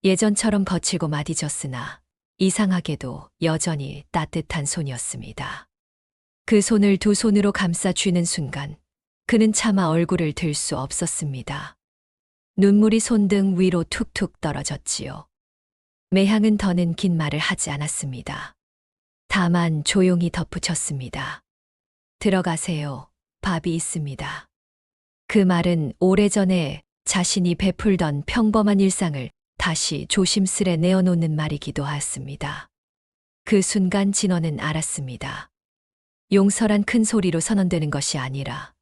예전처럼 거칠고 마디졌으나 이상하게도 여전히 따뜻한 손이었습니다. 그 손을 두 손으로 감싸 쥐는 순간 그는 차마 얼굴을 들 수 없었습니다. 눈물이 손등 위로 툭툭 떨어졌지요. 매향은 더는 긴 말을 하지 않았습니다. 다만 조용히 덧붙였습니다. 들어가세요. 밥이 있습니다. 그 말은 오래전에 자신이 베풀던 평범한 일상을 다시 조심스레 내어놓는 말이기도 하였습니다. 그 순간 진원은 알았습니다. 용서란 큰 소리로 선언되는 것이 아니라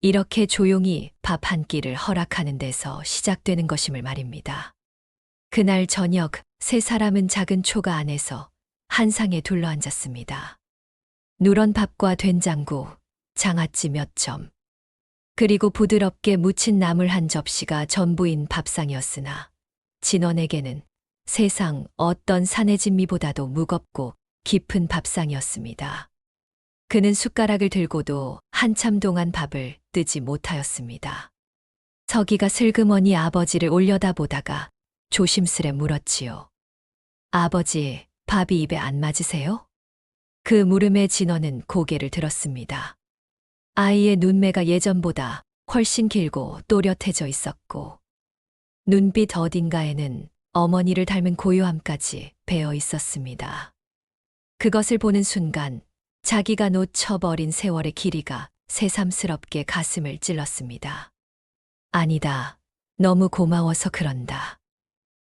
이렇게 조용히 밥 한 끼를 허락하는 데서 시작되는 것임을 말입니다. 그날 저녁 세 사람은 작은 초가 안에서 한상에 둘러앉았습니다. 누런 밥과 된장국, 장아찌 몇 점, 그리고 부드럽게 무친 나물 한 접시가 전부인 밥상이었으나 진원에게는 세상 어떤 산의 진미보다도 무겁고 깊은 밥상이었습니다. 그는 숟가락을 들고도 한참 동안 밥을 뜨지 못하였습니다. 서기가 슬그머니 아버지를 올려다보다가 조심스레 물었지요. 아버지, 밥이 입에 안 맞으세요? 그 물음에 진원은 고개를 들었습니다. 아이의 눈매가 예전보다 훨씬 길고 또렷해져 있었고 눈빛 어딘가에는 어머니를 닮은 고요함까지 배어 있었습니다. 그것을 보는 순간 자기가 놓쳐버린 세월의 길이가 새삼스럽게 가슴을 찔렀습니다. 아니다. 너무 고마워서 그런다.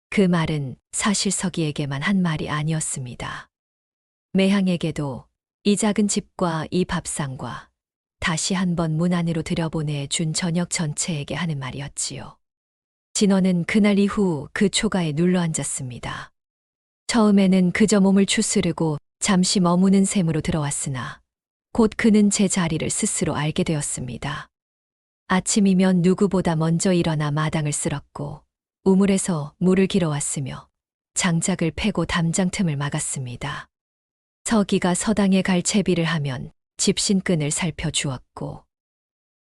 그 말은 사실 서기에게만 한 말이 아니었습니다. 매향에게도 이 작은 집과 이 밥상과 다시 한번 문 안으로 들여보내 준 저녁 전체에게 하는 말이었지요. 진원은 그날 이후 그 초가에 눌러앉았습니다. 처음에는 그저 몸을 추스르고 잠시 머무는 셈으로 들어왔으나 곧 그는 제 자리를 스스로 알게 되었습니다. 아침이면 누구보다 먼저 일어나 마당을 쓸었고 우물에서 물을 길어왔으며 장작을 패고 담장 틈을 막았습니다. 서기가 서당에 갈 채비를 하면 집신끈을 살펴주었고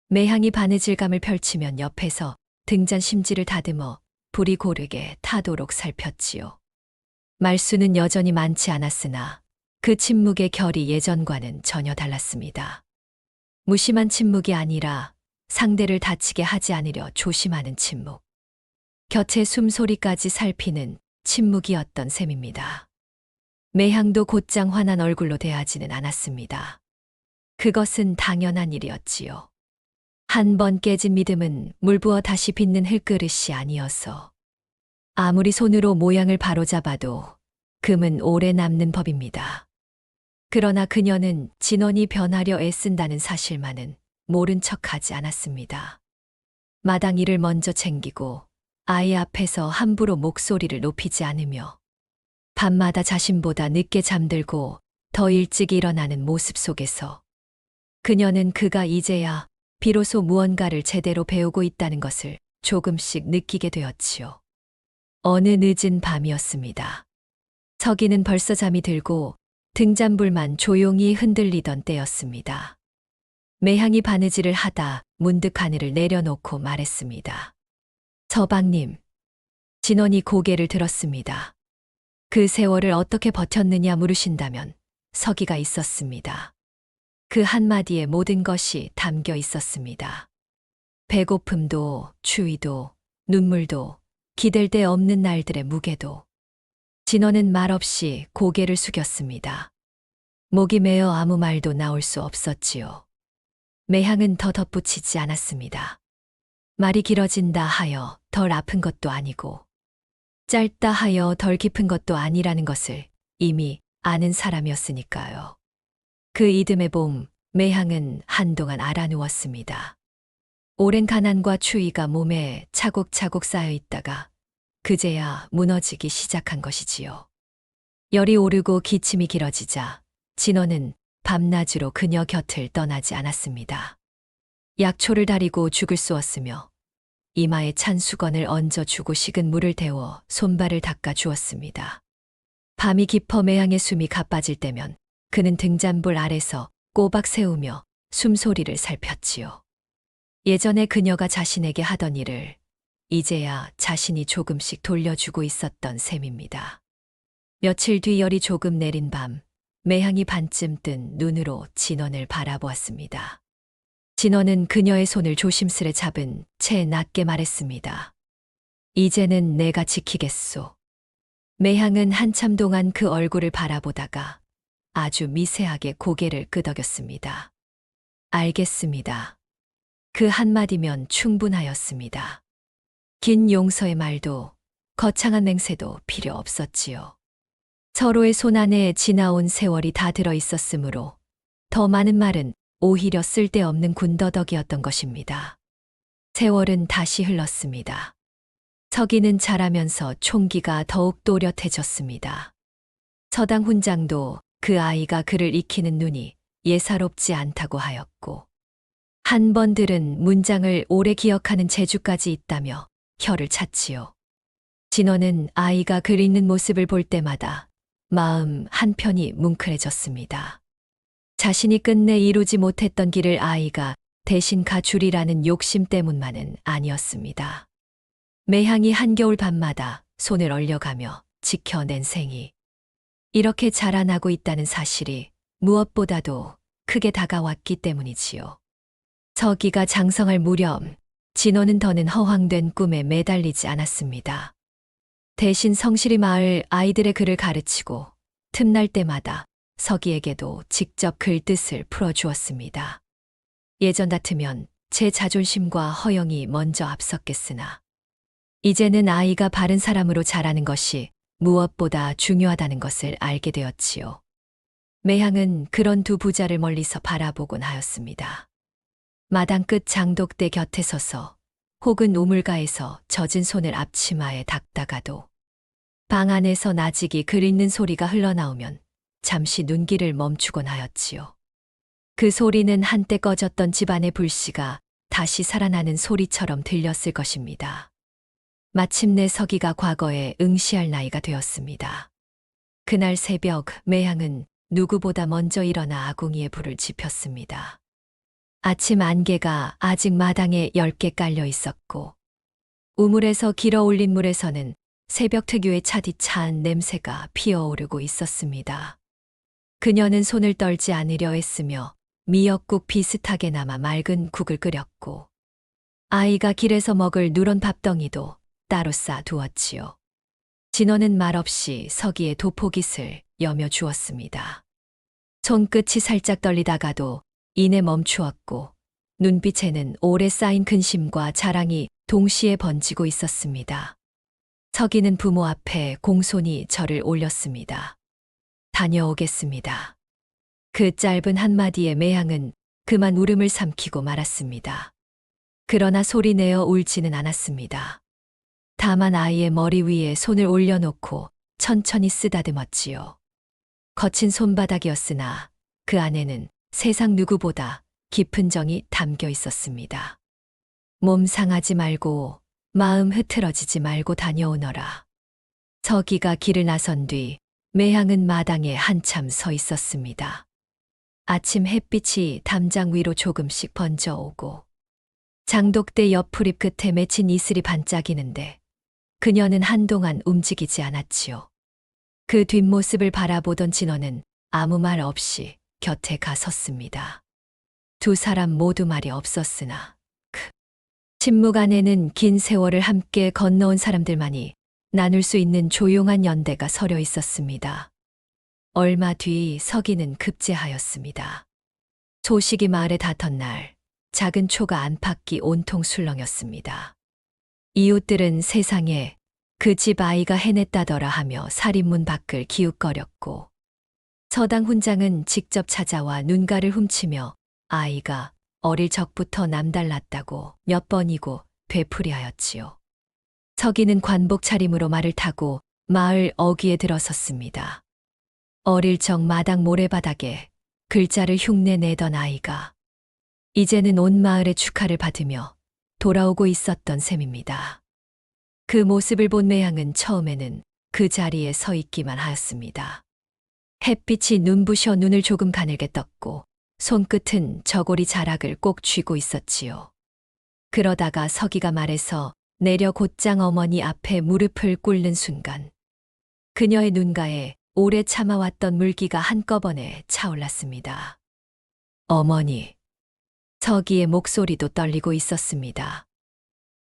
매향이 바느질감을 펼치면 옆에서 등잔 심지를 다듬어 불이 고르게 타도록 살폈지요. 말수는 여전히 많지 않았으나 그 침묵의 결이 예전과는 전혀 달랐습니다. 무심한 침묵이 아니라 상대를 다치게 하지 않으려 조심하는 침묵. 곁의 숨소리까지 살피는 침묵이었던 셈입니다. 매향도 곧장 환한 얼굴로 대하지는 않았습니다. 그것은 당연한 일이었지요. 한 번 깨진 믿음은 물 부어 다시 빚는 흙그릇이 아니어서 아무리 손으로 모양을 바로잡아도 금은 오래 남는 법입니다. 그러나 그녀는 진원이 변하려 애쓴다는 사실만은 모른 척하지 않았습니다. 마당 일을 먼저 챙기고 아이 앞에서 함부로 목소리를 높이지 않으며 밤마다 자신보다 늦게 잠들고 더 일찍 일어나는 모습 속에서 그녀는 그가 이제야 비로소 무언가를 제대로 배우고 있다는 것을 조금씩 느끼게 되었지요. 어느 늦은 밤이었습니다. 서기는 벌써 잠이 들고 등잔불만 조용히 흔들리던 때였습니다. 매향이 바느질을 하다 문득 하늘을 내려놓고 말했습니다. 서방님. 진원이 고개를 들었습니다. 그 세월을 어떻게 버텼느냐 물으신다면 서기가 있었습니다. 그 한마디에 모든 것이 담겨 있었습니다. 배고픔도, 추위도, 눈물도, 기댈 데 없는 날들의 무게도. 진원은 말없이 고개를 숙였습니다. 목이 메어 아무 말도 나올 수 없었지요. 매향은 더 덧붙이지 않았습니다. 말이 길어진다 하여 덜 아픈 것도 아니고 짧다 하여 덜 깊은 것도 아니라는 것을 이미 아는 사람이었으니까요. 그 이듬해 봄, 매향은 한동안 알아누웠습니다. 오랜 가난과 추위가 몸에 차곡차곡 쌓여 있다가 그제야 무너지기 시작한 것이지요. 열이 오르고 기침이 길어지자 진원은 밤낮으로 그녀 곁을 떠나지 않았습니다. 약초를 다리고 죽을 쑤었으며 이마에 찬 수건을 얹어주고 식은 물을 데워 손발을 닦아 주었습니다. 밤이 깊어 매향의 숨이 가빠질 때면 그는 등잔불 아래서 꼬박 세우며 숨소리를 살폈지요. 예전에 그녀가 자신에게 하던 일을 이제야 자신이 조금씩 돌려주고 있었던 셈입니다. 며칠 뒤 열이 조금 내린 밤, 매향이 반쯤 뜬 눈으로 진원을 바라보았습니다. 진원은 그녀의 손을 조심스레 잡은 채 낮게 말했습니다. 이제는 내가 지키겠소. 매향은 한참 동안 그 얼굴을 바라보다가 아주 미세하게 고개를 끄덕였습니다. 알겠습니다. 그 한마디면 충분하였습니다. 긴 용서의 말도 거창한 맹세도 필요 없었지요. 서로의 손 안에 지나온 세월이 다 들어 있었으므로 더 많은 말은 오히려 쓸데없는 군더더기였던 것입니다. 세월은 다시 흘렀습니다. 서기는 자라면서 총기가 더욱 또렷해졌습니다. 서당 훈장도 그 아이가 그를 익히는 눈이 예사롭지 않다고 하였고 한 번 들은 문장을 오래 기억하는 재주까지 있다며 혀를 찼지요. 진호는 아이가 글 읽는 모습을 볼 때마다 마음 한편이 뭉클해졌습니다. 자신이 끝내 이루지 못했던 길을 아이가 대신 가주리라는 욕심 때문만은 아니었습니다. 매향이 한겨울 밤마다 손을 얼려가며 지켜낸 생이 이렇게 자라나고 있다는 사실이 무엇보다도 크게 다가왔기 때문이지요. 서기가 장성할 무렵 진호는 더는 허황된 꿈에 매달리지 않았습니다. 대신 성실히 마을 아이들의 글을 가르치고 틈날 때마다 서기에게도 직접 글 뜻을 풀어주었습니다. 예전 같으면 제 자존심과 허영이 먼저 앞섰겠으나 이제는 아이가 바른 사람으로 자라는 것이 무엇보다 중요하다는 것을 알게 되었지요. 매향은 그런 두 부자를 멀리서 바라보곤 하였습니다. 마당 끝 장독대 곁에 서서 혹은 우물가에서 젖은 손을 앞치마에 닦다가도 방 안에서 나직이 글 읽는 소리가 흘러나오면 잠시 눈길을 멈추곤 하였지요. 그 소리는 한때 꺼졌던 집안의 불씨가 다시 살아나는 소리처럼 들렸을 것입니다. 마침내 서기가 과거에 응시할 나이가 되었습니다. 그날 새벽 매향은 누구보다 먼저 일어나 아궁이에 불을 지폈습니다. 아침 안개가 아직 마당에 10개 깔려 있었고 우물에서 길어 올린 물에서는 새벽 특유의 차디찬 냄새가 피어오르고 있었습니다. 그녀는 손을 떨지 않으려 했으며 미역국 비슷하게나마 맑은 국을 끓였고 아이가 길에서 먹을 누런 밥덩이도 따로 싸 두었지요. 진호는 말없이 서기의 도포깃을 여며 주었습니다. 손끝이 살짝 떨리다가도 이내 멈추었고 눈빛에는 오래 쌓인 근심과 자랑이 동시에 번지고 있었습니다. 서기는 부모 앞에 공손히 절을 올렸습니다. 다녀오겠습니다. 그 짧은 한마디에 매향은 그만 울음을 삼키고 말았습니다. 그러나 소리내어 울지는 않았습니다. 다만 아이의 머리 위에 손을 올려놓고 천천히 쓰다듬었지요. 거친 손바닥이었으나 그 안에는 세상 누구보다 깊은 정이 담겨 있었습니다. 몸 상하지 말고 마음 흐트러지지 말고 다녀오너라. 서기가 길을 나선 뒤 매향은 마당에 한참 서 있었습니다. 아침 햇빛이 담장 위로 조금씩 번져오고 장독대 옆 풀잎 끝에 맺힌 이슬이 반짝이는데 그녀는 한동안 움직이지 않았지요. 그 뒷모습을 바라보던 진호는 아무 말 없이 곁에 가섰습니다. 두 사람 모두 말이 없었으나 침묵 안에는 긴 세월을 함께 건너온 사람들만이 나눌 수 있는 조용한 연대가 서려 있었습니다. 얼마 뒤 서기는 급제하였습니다. 소식이 마을에 닿던 날 작은 초가 안팎이 온통 술렁였습니다. 이웃들은 세상에 그 집 아이가 해냈다더라 하며 살인문 밖을 기웃거렸고 서당 훈장은 직접 찾아와 눈가를 훔치며 아이가 어릴 적부터 남달랐다고 몇 번이고 되풀이하였지요. 서기는 관복 차림으로 말을 타고 마을 어귀에 들어섰습니다. 어릴 적 마당 모래바닥에 글자를 흉내내던 아이가 이제는 온 마을의 축하를 받으며 돌아오고 있었던 셈입니다. 그 모습을 본 매향은 처음에는 그 자리에 서 있기만 하였습니다. 햇빛이 눈부셔 눈을 조금 가늘게 떴고 손끝은 저고리 자락을 꼭 쥐고 있었지요. 그러다가 서기가 말해서 내려 곧장 어머니 앞에 무릎을 꿇는 순간 그녀의 눈가에 오래 참아왔던 물기가 한꺼번에 차올랐습니다. 어머니. 서기의 목소리도 떨리고 있었습니다.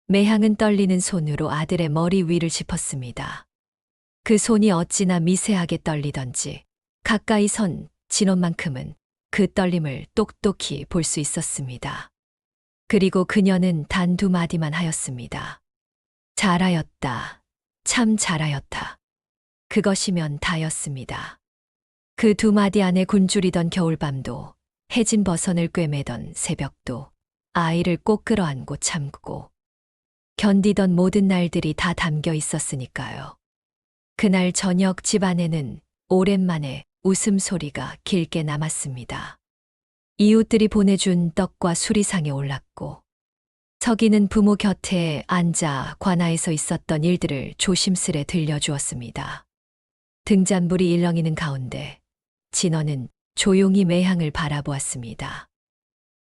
매향은 떨리는 손으로 아들의 머리 위를 짚었습니다. 그 손이 어찌나 미세하게 떨리던지 가까이 선 진원만큼은 그 떨림을 똑똑히 볼 수 있었습니다. 그리고 그녀는 단 두 마디만 하였습니다. 잘하였다. 참 잘하였다. 그것이면 다였습니다. 그 두 마디 안에 굶주리던 겨울밤도 해진 버선을 꿰매던 새벽도 아이를 꼭 끌어안고 참고 견디던 모든 날들이 다 담겨 있었으니까요. 그날 저녁 집안에는 오랜만에 웃음소리가 길게 남았습니다. 이웃들이 보내준 떡과 수리상에 올랐고 서기는 부모 곁에 앉아 관아에서 있었던 일들을 조심스레 들려주었습니다. 등잔불이 일렁이는 가운데 진원은 조용히 매향을 바라보았습니다.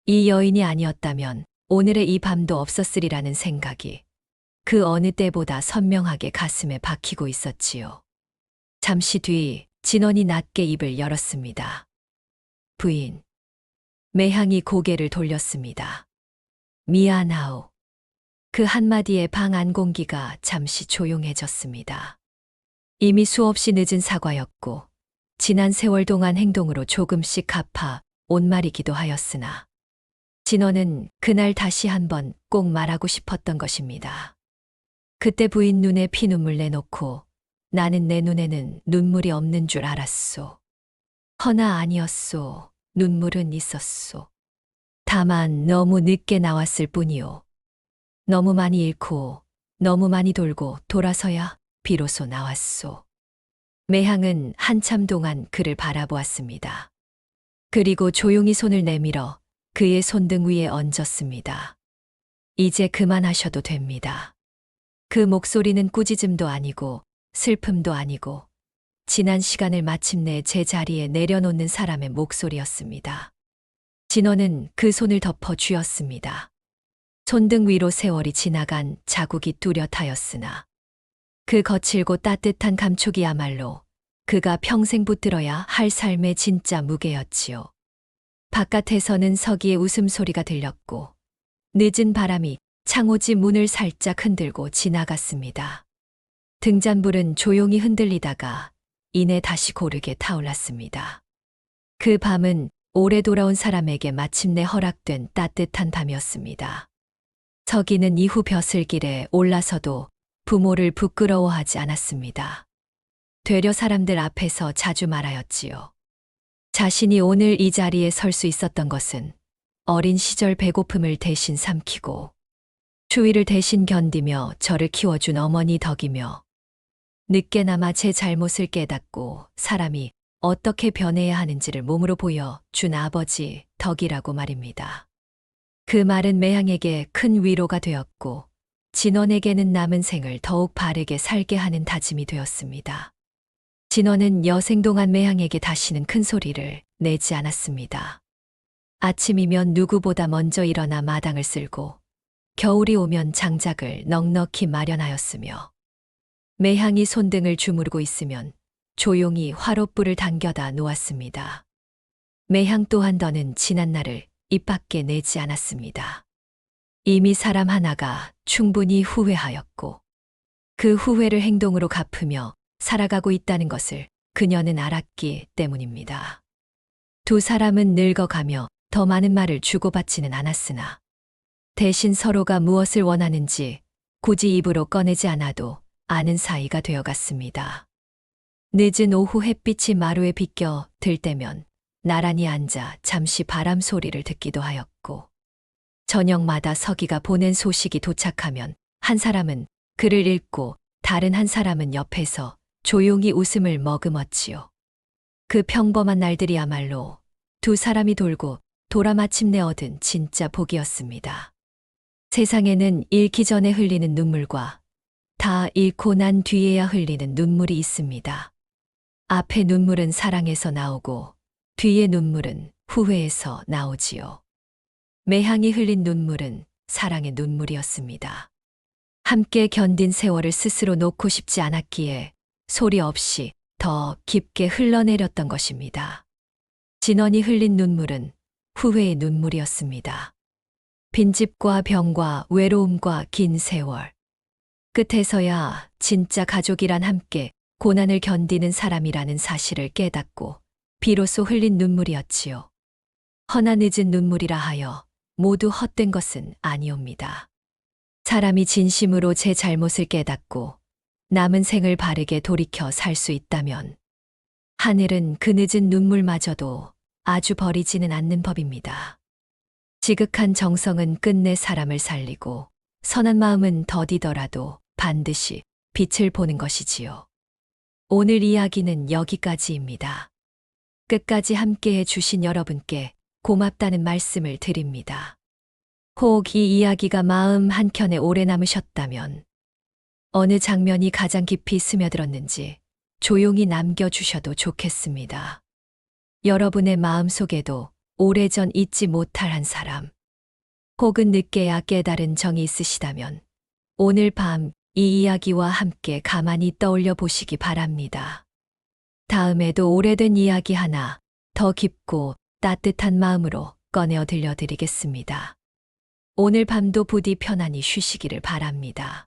이 여인이 아니었다면 오늘의 이 밤도 없었으리라는 생각이 그 어느 때보다 선명하게 가슴에 박히고 있었지요. 잠시 뒤 진원이 낮게 입을 열었습니다. 부인. 매향이 고개를 돌렸습니다. 미안하오. 그 한마디에 방 안 공기가 잠시 조용해졌습니다. 이미 수없이 늦은 사과였고 지난 세월 동안 행동으로 조금씩 갚아 온말이기도 하였으나 진원은 그날 다시 한번 꼭 말하고 싶었던 것입니다. 그때 부인 눈에 피눈물 내놓고 나는 내 눈에는 눈물이 없는 줄 알았소. 허나 아니었소. 눈물은 있었소. 다만 너무 늦게 나왔을 뿐이오. 너무 많이 잃고 너무 많이 돌고 돌아서야 비로소 나왔소. 매향은 한참 동안 그를 바라보았습니다. 그리고 조용히 손을 내밀어 그의 손등 위에 얹었습니다. 이제 그만하셔도 됩니다. 그 목소리는 꾸짖음도 아니고 슬픔도 아니고 지난 시간을 마침내 제 자리에 내려놓는 사람의 목소리였습니다. 진원은 그 손을 덮어 쥐었습니다. 손등 위로 세월이 지나간 자국이 뚜렷하였으나 그 거칠고 따뜻한 감촉이야말로 그가 평생 붙들어야 할 삶의 진짜 무게였지요. 바깥에서는 서기의 웃음소리가 들렸고 늦은 바람이 창호지 문을 살짝 흔들고 지나갔습니다. 등잔불은 조용히 흔들리다가 이내 다시 고르게 타올랐습니다. 그 밤은 오래 돌아온 사람에게 마침내 허락된 따뜻한 밤이었습니다. 서기는 이후 벼슬길에 올라서도 부모를 부끄러워하지 않았습니다. 되려 사람들 앞에서 자주 말하였지요. 자신이 오늘 이 자리에 설 수 있었던 것은 어린 시절 배고픔을 대신 삼키고 추위를 대신 견디며 저를 키워준 어머니 덕이며 늦게나마 제 잘못을 깨닫고 사람이 어떻게 변해야 하는지를 몸으로 보여 준 아버지 덕이라고 말입니다. 그 말은 매향에게 큰 위로가 되었고 진원에게는 남은 생을 더욱 바르게 살게 하는 다짐이 되었습니다. 진원은 여생 동안 매향에게 다시는 큰 소리를 내지 않았습니다. 아침이면 누구보다 먼저 일어나 마당을 쓸고 겨울이 오면 장작을 넉넉히 마련하였으며 매향이 손등을 주무르고 있으면 조용히 화롯불을 당겨다 놓았습니다. 매향 또한 더는 지난 날을 입 밖에 내지 않았습니다. 이미 사람 하나가 충분히 후회하였고 그 후회를 행동으로 갚으며 살아가고 있다는 것을 그녀는 알았기 때문입니다. 두 사람은 늙어가며 더 많은 말을 주고받지는 않았으나 대신 서로가 무엇을 원하는지 굳이 입으로 꺼내지 않아도 아는 사이가 되어갔습니다. 늦은 오후 햇빛이 마루에 비껴 들 때면 나란히 앉아 잠시 바람 소리를 듣기도 하였고 저녁마다 서기가 보낸 소식이 도착하면 한 사람은 글을 읽고 다른 한 사람은 옆에서 조용히 웃음을 머금었지요. 그 평범한 날들이야말로 두 사람이 돌고 돌아 마침내 얻은 진짜 복이었습니다. 세상에는 잃기 전에 흘리는 눈물과 다 잃고 난 뒤에야 흘리는 눈물이 있습니다. 앞에 눈물은 사랑에서 나오고 뒤에 눈물은 후회에서 나오지요. 매향이 흘린 눈물은 사랑의 눈물이었습니다. 함께 견딘 세월을 스스로 놓고 싶지 않았기에 소리 없이 더 깊게 흘러내렸던 것입니다. 진원이 흘린 눈물은 후회의 눈물이었습니다. 빈집과 병과 외로움과 긴 세월. 끝에서야 진짜 가족이란 함께 고난을 견디는 사람이라는 사실을 깨닫고 비로소 흘린 눈물이었지요. 허나 늦은 눈물이라 하여 모두 헛된 것은 아니옵니다. 사람이 진심으로 제 잘못을 깨닫고 남은 생을 바르게 돌이켜 살 수 있다면 하늘은 그 늦은 눈물마저도 아주 버리지는 않는 법입니다. 지극한 정성은 끝내 사람을 살리고 선한 마음은 더디더라도 반드시 빛을 보는 것이지요. 오늘 이야기는 여기까지입니다. 끝까지 함께해 주신 여러분께 고맙다는 말씀을 드립니다. 혹 이 이야기가 마음 한켠에 오래 남으셨다면 어느 장면이 가장 깊이 스며들었는지 조용히 남겨주셔도 좋겠습니다. 여러분의 마음속에도 오래전 잊지 못할 한 사람, 혹은 늦게야 깨달은 정이 있으시다면 오늘 밤 이 이야기와 함께 가만히 떠올려 보시기 바랍니다. 다음에도 오래된 이야기 하나 더 깊고 따뜻한 마음으로 꺼내어 들려드리겠습니다. 오늘 밤도 부디 편안히 쉬시기를 바랍니다.